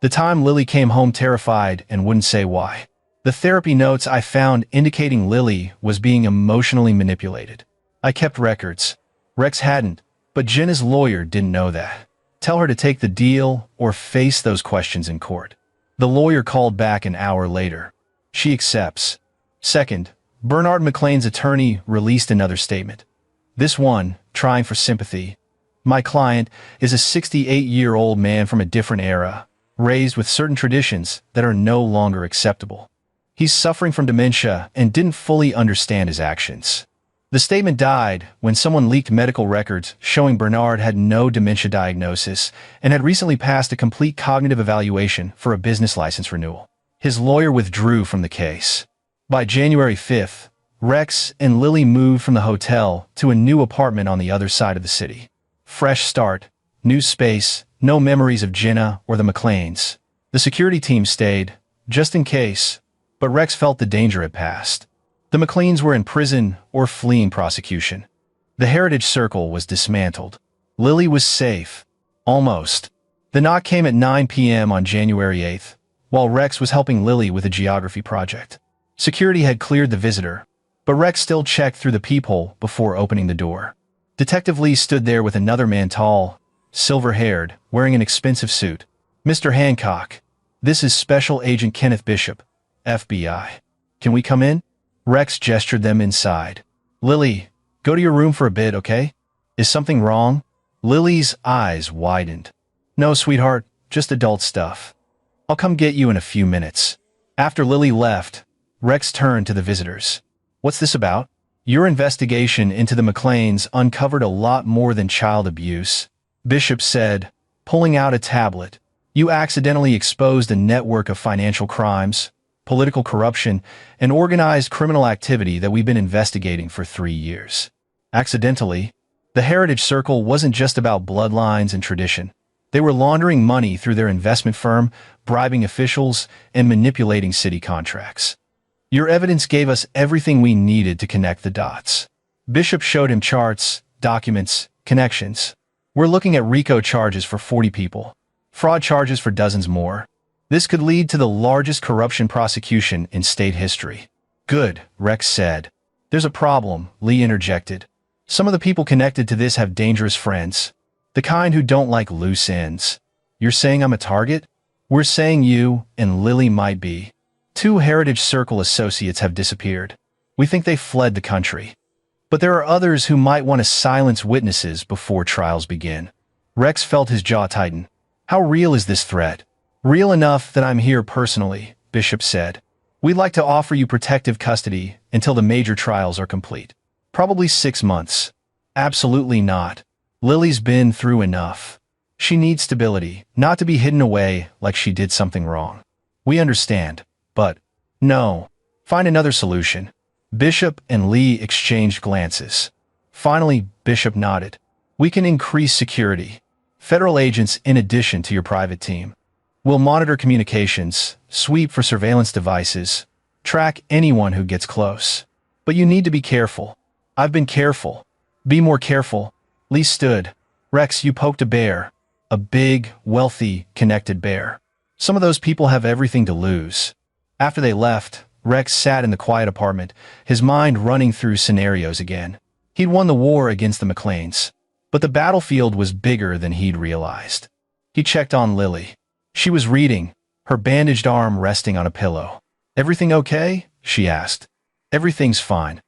The time Lily came home terrified and wouldn't say why. The therapy notes I found indicating Lily was being emotionally manipulated. I kept records. Rex hadn't, but Jenna's lawyer didn't know that. Tell her to take the deal or face those questions in court. The lawyer called back an hour later. She accepts. Second, Bernard McLean's attorney released another statement. This one, trying for sympathy. My client is a 68-year-old man from a different era, raised with certain traditions that are no longer acceptable. He's suffering from dementia and didn't fully understand his actions. The statement died when someone leaked medical records showing Bernard had no dementia diagnosis and had recently passed a complete cognitive evaluation for a business license renewal. His lawyer withdrew from the case. By January 5th, Rex and Lily moved from the hotel to a new apartment on the other side of the city. Fresh start, new space, no memories of Jenna or the McLeans. The security team stayed, just in case, but Rex felt the danger had passed. The McLeans were in prison or fleeing prosecution. The Heritage Circle was dismantled. Lily was safe. Almost. The knock came at 9 p.m. on January 8th, while Rex was helping Lily with a geography project. Security had cleared the visitor, but Rex still checked through the peephole before opening the door. Detective Lee stood there with another man, tall, silver-haired, wearing an expensive suit. Mr. Hancock, this is Special Agent Kenneth Bishop, FBI. Can we come in? Rex gestured them inside. Lily, go to your room for a bit, okay? Is something wrong? Lily's eyes widened. No, sweetheart, just adult stuff. I'll come get you in a few minutes. After Lily left, Rex turned to the visitors. What's this about? Your investigation into the McLeans uncovered a lot more than child abuse, Bishop said, pulling out a tablet. You accidentally exposed a network of financial crimes, political corruption, and organized criminal activity that we've been investigating for 3 years. Accidentally? The Heritage Circle wasn't just about bloodlines and tradition. They were laundering money through their investment firm, bribing officials, and manipulating city contracts. Your evidence gave us everything we needed to connect the dots. Bishop showed him charts, documents, connections. We're looking at RICO charges for 40 people, fraud charges for dozens more. This could lead to the largest corruption prosecution in state history. Good, Rex said. There's a problem, Lee interjected. Some of the people connected to this have dangerous friends. The kind who don't like loose ends. You're saying I'm a target? We're saying you and Lily might be. 2 Heritage Circle associates have disappeared. We think they fled the country. But there are others who might want to silence witnesses before trials begin. Rex felt his jaw tighten. How real is this threat? Real enough that I'm here personally, Bishop said. We'd like to offer you protective custody until the major trials are complete. Probably 6 months. Absolutely not. Lily's been through enough. She needs stability, not to be hidden away like she did something wrong. We understand. But, no. Find another solution. Bishop and Lee exchanged glances. Finally, Bishop nodded. We can increase security. Federal agents in addition to your private team. We'll monitor communications, sweep for surveillance devices, track anyone who gets close. But you need to be careful. I've been careful. Be more careful. Lee stood. Rex, you poked a bear. a big, wealthy, connected bear. Some of those people have everything to lose. After they left, Rex sat in the quiet apartment, his mind running through scenarios again. He'd won the war against the McLeans, but the battlefield was bigger than he'd realized. He checked on Lily. She was reading, her bandaged arm resting on a pillow. "Everything okay?" she asked. "Everything's fine.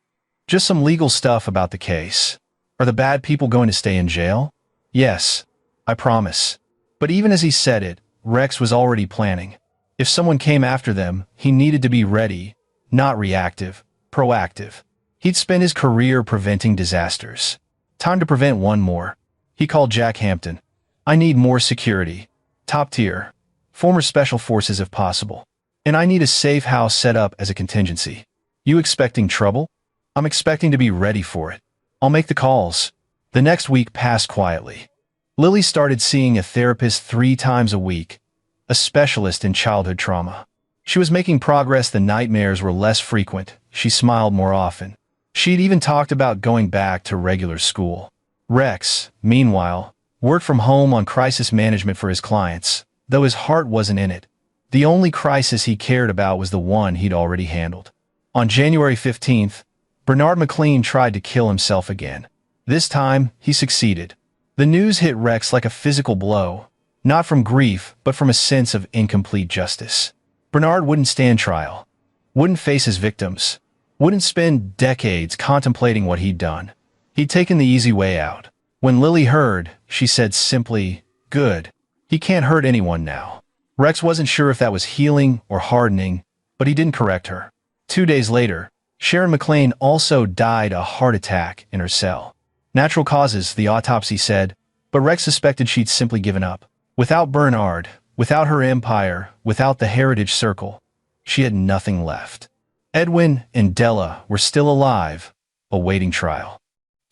Just some legal stuff about the case. Are the bad people going to stay in jail?" "Yes, I promise." But even as he said it, Rex was already planning. If someone came after them, he needed to be ready, not reactive, proactive. He'd spent his career preventing disasters. Time to prevent one more. He called Jack Hampton. "I need more security. Top tier. Former special forces if possible. And I need a safe house set up as a contingency." "You expecting trouble?" "I'm expecting to be ready for it. I'll make the calls." The next week passed quietly. Lily started seeing a therapist 3 times a week, a specialist in childhood trauma. She was making progress. The nightmares were less frequent. She smiled more often. She'd even talked about going back to regular school. Rex, meanwhile, worked from home on crisis management for his clients, though his heart wasn't in it. The only crisis he cared about was the one he'd already handled. On January 15th, Bernard McLean tried to kill himself again. This time, he succeeded. The news hit Rex like a physical blow, not from grief, but from a sense of incomplete justice. Bernard wouldn't stand trial, wouldn't face his victims, wouldn't spend decades contemplating what he'd done. He'd taken the easy way out. When Lily heard, she said simply, "Good. He can't hurt anyone now." Rex wasn't sure if that was healing or hardening, but he didn't correct her. 2 days later, Sharon McLean also died a heart attack in her cell. Natural causes, the autopsy said, but Rex suspected she'd simply given up. Without Bernard, without her empire, without the heritage circle, she had nothing left. Edwin and Della were still alive, awaiting trial.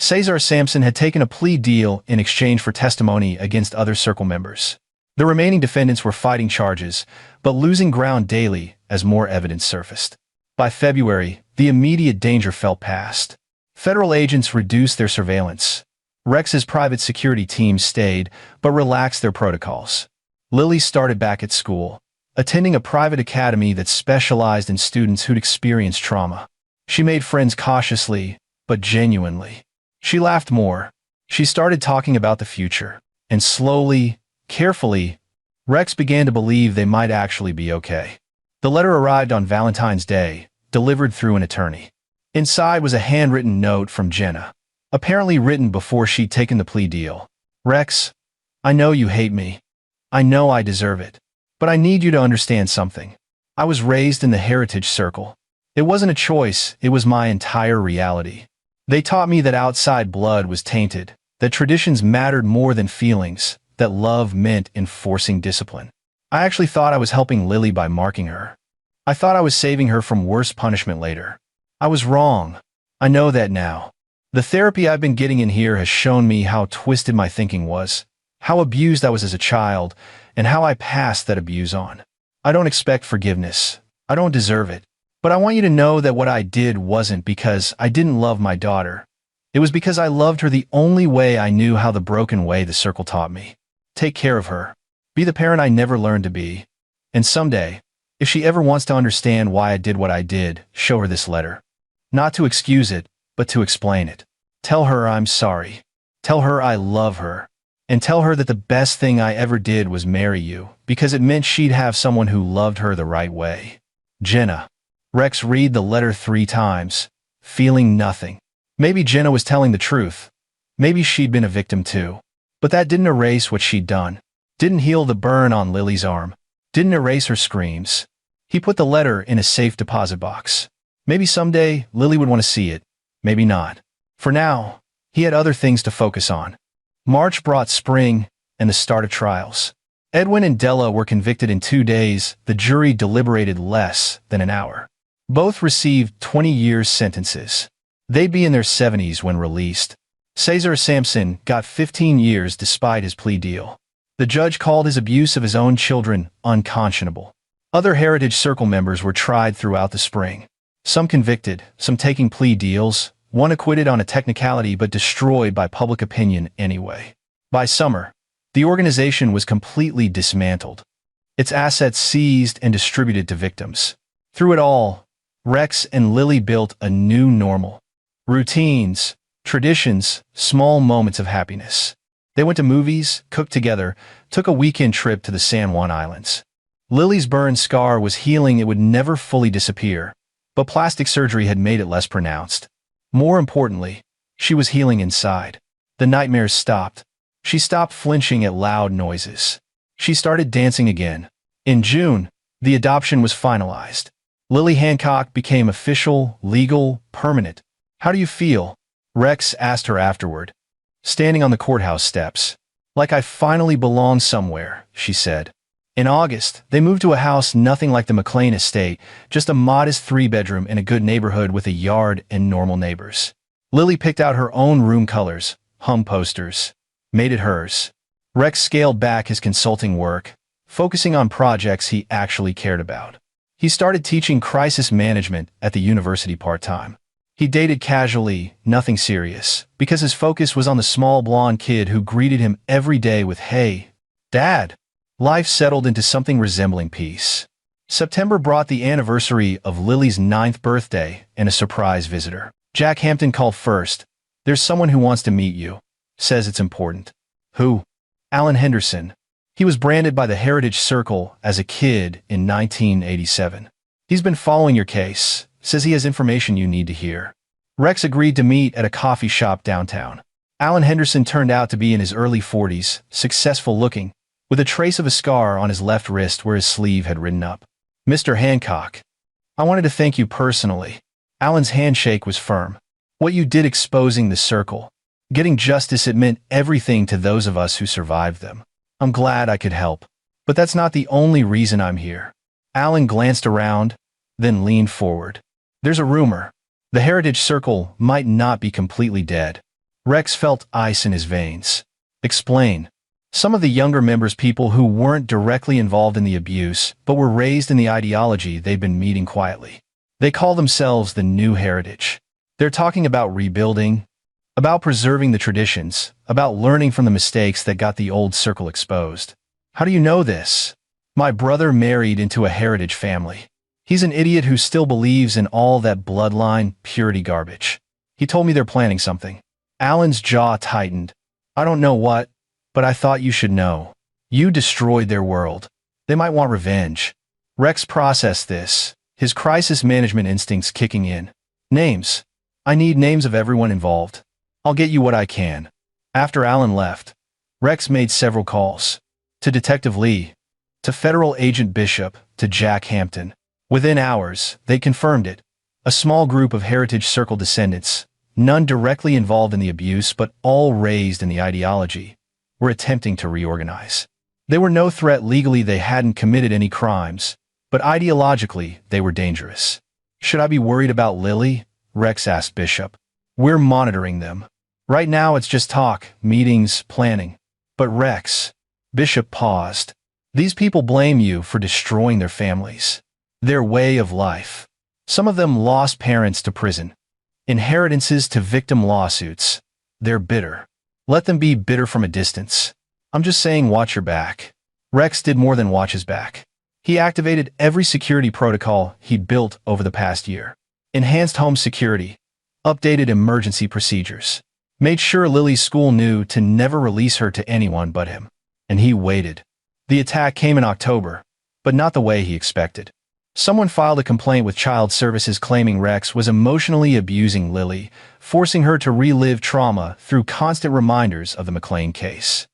Cesar Sampson had taken a plea deal in exchange for testimony against other circle members. The remaining defendants were fighting charges, but losing ground daily as more evidence surfaced. By February, the immediate danger felt past. Federal agents reduced their surveillance. Rex's private security team stayed, but relaxed their protocols. Lily started back at school, attending a private academy that specialized in students who'd experienced trauma. She made friends cautiously, but genuinely. She laughed more. She started talking about the future. And slowly, carefully, Rex began to believe they might actually be okay. The letter arrived on Valentine's Day, delivered through an attorney. Inside was a handwritten note from Jenna, apparently written before she'd taken the plea deal. "Rex, I know you hate me. I know I deserve it. But I need you to understand something. I was raised in the heritage circle. It wasn't a choice, it was my entire reality. They taught me that outside blood was tainted, that traditions mattered more than feelings, that love meant enforcing discipline. I actually thought I was helping Lily by marking her. I thought I was saving her from worse punishment later. I was wrong. I know that now. The therapy I've been getting in here has shown me how twisted my thinking was, how abused I was as a child, and how I passed that abuse on. I don't expect forgiveness. I don't deserve it. But I want you to know that what I did wasn't because I didn't love my daughter. It was because I loved her the only way I knew how, the broken way the circle taught me. Take care of her. Be the parent I never learned to be. And someday, if she ever wants to understand why I did what I did, show her this letter. Not to excuse it, but to explain it. Tell her I'm sorry. Tell her I love her. And tell her that the best thing I ever did was marry you, because it meant she'd have someone who loved her the right way. Jenna." Rex read the letter 3 times, feeling nothing. Maybe Jenna was telling the truth. Maybe she'd been a victim too. But that didn't erase what she'd done. Didn't heal the burn on Lily's arm. Didn't erase her screams. He put the letter in a safe deposit box. Maybe someday Lily would want to see it. Maybe not. For now, he had other things to focus on. March brought spring and the start of trials. Edwin and Della were convicted in 2 days. The jury deliberated less than an hour. Both received 20 years sentences. They'd be in their 70s when released. Cesar Sampson got 15 years despite his plea deal. The judge called his abuse of his own children unconscionable. Other Heritage Circle members were tried throughout the spring. Some convicted, some taking plea deals, one acquitted on a technicality but destroyed by public opinion anyway. By summer, The organization was completely dismantled, its assets seized and distributed to victims. Through it all, Rex and Lily built a new normal. Routines, traditions, small moments of happiness. They went to movies, cooked together, took a weekend trip to the San Juan Islands. Lily's burn scar was healing. It would never fully disappear, but plastic surgery had made it less pronounced. More importantly, she was healing inside. The nightmares stopped. She stopped flinching at loud noises. She started dancing again. In June, the adoption was finalized. Lily Hancock became official, legal, permanent. "How do you feel?" Rex asked her afterward. Standing on the courthouse steps. "Like I finally belong somewhere," she said. In August, they moved to a house nothing like the McLean estate, just a modest 3-bedroom in a good neighborhood with a yard and normal neighbors. Lily picked out her own room colors, hung posters, made it hers. Rex scaled back his consulting work, focusing on projects he actually cared about. He started teaching crisis management at the university part-time. He dated casually, nothing serious, because his focus was on the small blonde kid who greeted him every day with, "Hey, Dad." Life settled into something resembling peace. September brought the anniversary of Lily's 9th birthday and a surprise visitor. Jack Hampton called first. "There's someone who wants to meet you. Says it's important." "Who?" "Alan Henderson. He was branded by the Heritage Circle as a kid in 1987. He's been following your case. Says he has information you need to hear." Rex agreed to meet at a coffee shop downtown. Alan Henderson turned out to be in his early 40s, successful looking, with a trace of a scar on his left wrist where his sleeve had ridden up. "Mr. Hancock, I wanted to thank you personally." Alan's handshake was firm. "What you did exposing the circle, getting justice, it meant everything to those of us who survived them. I'm glad I could help. But that's not the only reason I'm here." Alan glanced around, then leaned forward. "There's a rumor. The Heritage Circle might not be completely dead." Rex felt ice in his veins. "Explain." "Some of the younger members, people who weren't directly involved in the abuse, but were raised in the ideology, they've been meeting quietly. They call themselves the New Heritage. They're talking about rebuilding, about preserving the traditions, about learning from the mistakes that got the old circle exposed." "How do you know this?" "My brother married into a heritage family. He's an idiot who still believes in all that bloodline, purity garbage. He told me they're planning something." Alan's jaw tightened. "I don't know what, but I thought you should know. You destroyed their world. They might want revenge." Rex processed this, his crisis management instincts kicking in. "Names. I need names of everyone involved. I'll get you what I can." After Alan left, Rex made several calls. To Detective Lee, to Federal Agent Bishop, to Jack Hampton. Within hours, they confirmed it. A small group of Heritage Circle descendants, none directly involved in the abuse but all raised in the ideology, were attempting to reorganize. They were no threat legally, they hadn't committed any crimes, but ideologically they were dangerous. "Should I be worried about Lily?" Rex asked Bishop. "We're monitoring them. Right now it's just talk, meetings, planning." "But Rex," Bishop paused, "these people blame you for destroying their families, their way of life. Some of them lost parents to prison, inheritances to victim lawsuits. They're bitter. Let them be bitter from a distance. I'm just saying, watch your back." Rex did more than watch his back. He activated every security protocol he'd built over the past year. Enhanced home security, updated emergency procedures, made sure Lily's school knew to never release her to anyone but him. And he waited. The attack came in October, but not the way he expected. Someone filed a complaint with Child Services claiming Rex was emotionally abusing Lily, forcing her to relive trauma through constant reminders of the McLean case.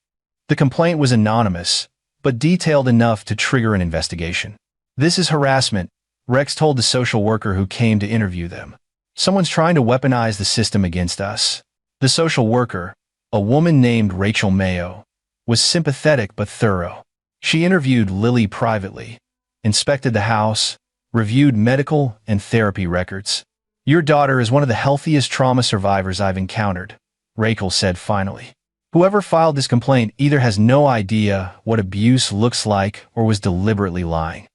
The complaint was anonymous, but detailed enough to trigger an investigation. "This is harassment," Rex told the social worker who came to interview them. "Someone's trying to weaponize the system against us." The social worker, a woman named Rachel Mayo, was sympathetic but thorough. She interviewed Lily privately, inspected the house, reviewed medical and therapy records. "Your daughter is one of the healthiest trauma survivors I've encountered," Rachel said finally. "Whoever filed this complaint either has no idea what abuse looks like or was deliberately lying.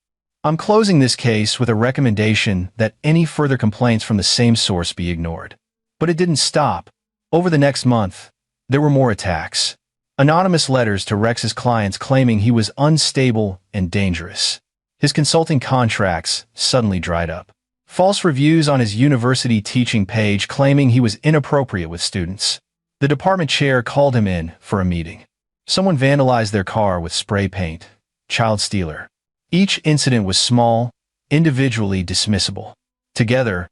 I'm closing this case with a recommendation that any further complaints from the same source be ignored." But it didn't stop. Over the next month, there were more attacks. Anonymous letters to Rex's clients claiming he was unstable and dangerous. His consulting contracts suddenly dried up. False reviews on his university teaching page claiming he was inappropriate with students. The department chair called him in for a meeting. Someone vandalized their car with spray paint. Child stealer. Each incident was small, individually dismissible. Together,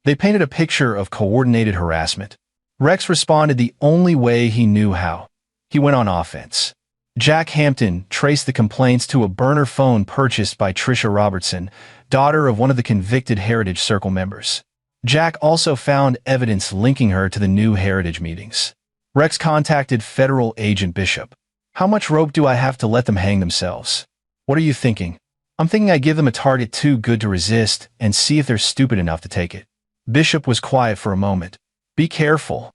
they painted a picture of coordinated harassment. Rex responded the only way he knew how. He went on offense. Jack Hampton traced the complaints to a burner phone purchased by Trisha Robertson, daughter of one of the convicted Heritage Circle members. Jack also found evidence linking her to the new Heritage meetings. Rex contacted Federal Agent Bishop. "How much rope do I have to let them hang themselves?" "What are you thinking?" "I'm thinking I give them a target too good to resist and see if they're stupid enough to take it." Bishop was quiet for a moment. "Be careful.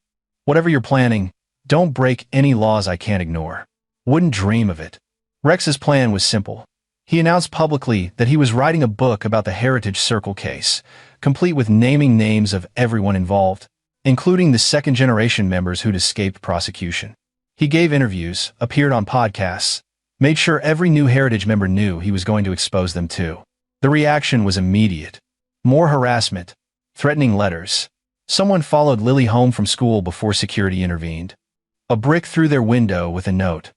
Whatever you're planning, don't break any laws I can't ignore." "Wouldn't dream of it." Rex's plan was simple. He announced publicly that he was writing a book about the Heritage Circle case, complete with naming names of everyone involved, including the second-generation members who'd escaped prosecution. He gave interviews, appeared on podcasts, made sure every new Heritage member knew he was going to expose them too. The reaction was immediate. More harassment, threatening letters. Someone followed Lily home from school before security intervened. A brick through their window with a note.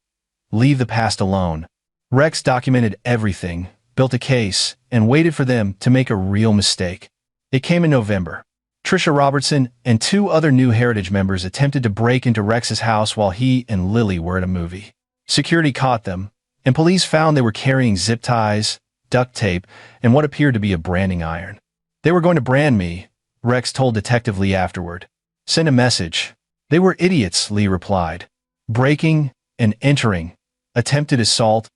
"Leave the past alone." Rex documented everything, built a case, and waited for them to make a real mistake. It came in November. Trisha Robertson and 2 other new Heritage members attempted to break into Rex's house while he and Lily were at a movie. Security caught them, and police found they were carrying zip ties, duct tape, and what appeared to be a branding iron. "They were going to brand me," Rex told Detective Lee afterward. "Send a message." "They were idiots," Lee replied. "Breaking and entering, attempted assault,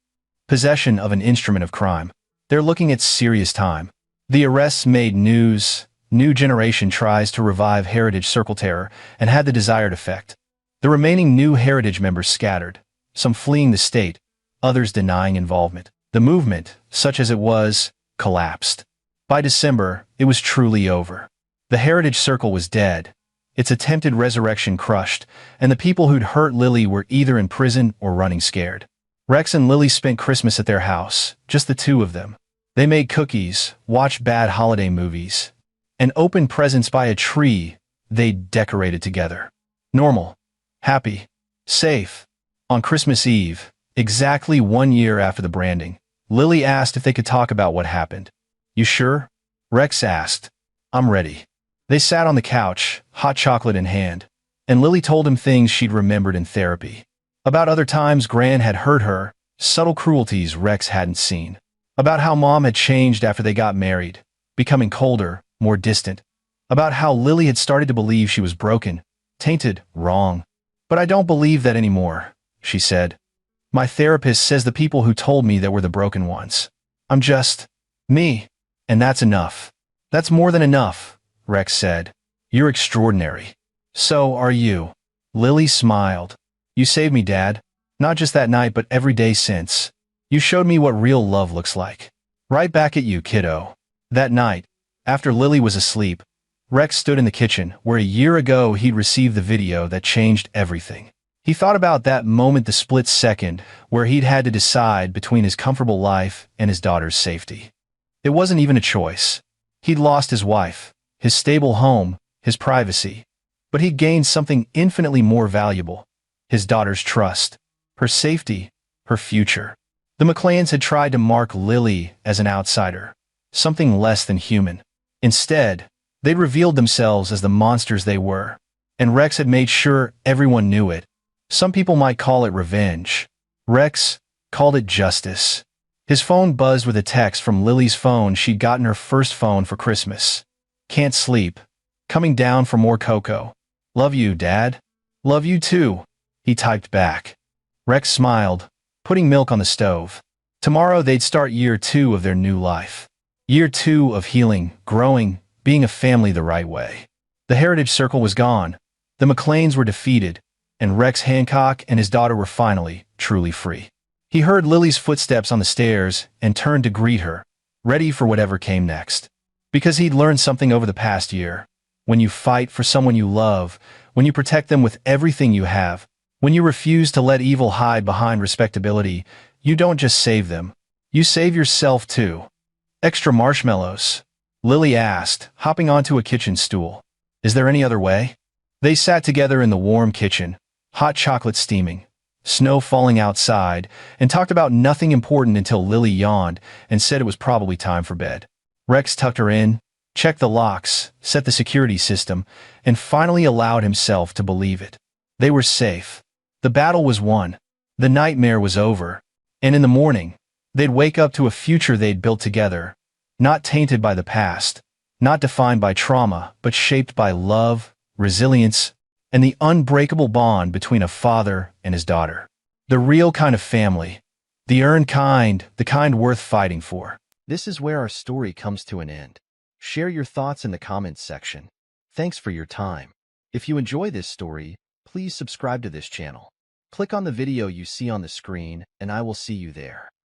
possession of an instrument of crime. They're looking at serious time." The arrests made news. New generation tries to revive Heritage Circle terror and had the desired effect. The remaining new Heritage members scattered, some fleeing the state, others denying involvement. The movement, such as it was, collapsed. By December, it was truly over. The Heritage Circle was dead, its attempted resurrection crushed, and the people who'd hurt Lily were either in prison or running scared. Rex and Lily spent Christmas at their house, just the 2 of them. They made cookies, watched bad holiday movies, and opened presents by a tree they'd decorated together. Normal, happy, safe. On Christmas Eve, exactly 1 year after the branding, Lily asked if they could talk about what happened. "You sure?" Rex asked. "I'm ready." They sat on the couch, hot chocolate in hand, and Lily told him things she'd remembered in therapy. About other times Gran had hurt her, subtle cruelties Rex hadn't seen. About how Mom had changed after they got married, becoming colder, more distant. About how Lily had started to believe she was broken, tainted, wrong. "But I don't believe that anymore," she said. "My therapist says the people who told me that were the broken ones. I'm just me, and that's enough." "That's more than enough," Rex said. "You're extraordinary." "So are you." Lily smiled. "You saved me, Dad. Not just that night, but every day since. You showed me what real love looks like." "Right back at you, kiddo." That night, after Lily was asleep, Rex stood in the kitchen where a year ago he'd received the video that changed everything. He thought about that moment, the split second, where he'd had to decide between his comfortable life and his daughter's safety. It wasn't even a choice. He'd lost his wife, his stable home, his privacy. But he'd gained something infinitely more valuable: his daughter's trust, her safety, her future. The McLeans had tried to mark Lily as an outsider, something less than human. Instead, they'd revealed themselves as the monsters they were, and Rex had made sure everyone knew it. Some people might call it revenge. Rex called it justice. His phone buzzed with a text from Lily's phone. She'd gotten her first phone for Christmas. "Can't sleep. Coming down for more cocoa. Love you, Dad." "Love you too," he typed back. Rex smiled, putting milk on the stove. Tomorrow they'd start year 2 of their new life. Year 2 of healing, growing, being a family the right way. The Heritage Circle was gone. The McLeans were defeated, and Rex Hancock and his daughter were finally, truly free. He heard Lily's footsteps on the stairs and turned to greet her, ready for whatever came next. Because he'd learned something over the past year. When you fight for someone you love, when you protect them with everything you have, When you refuse to let evil hide behind respectability, you don't just save them. You save yourself too. Extra marshmallows? Lily asked, hopping onto a kitchen stool. Is there any other way? They sat together in the warm kitchen, hot chocolate steaming, snow falling outside, and talked about nothing important until Lily yawned and said it was probably time for bed. Rex tucked her in, checked the locks, set the security system, and finally allowed himself to believe it. They were safe. The battle was won. The nightmare was over. And in the morning, they'd wake up to a future they'd built together, not tainted by the past, not defined by trauma, but shaped by love, resilience, and the unbreakable bond between a father and his daughter. The real kind of family. The earned kind, the kind worth fighting for. This is where our story comes to an end. Share your thoughts in the comments section. Thanks for your time. If you enjoy this story, please subscribe to this channel. Click on the video you see on the screen, and I will see you there.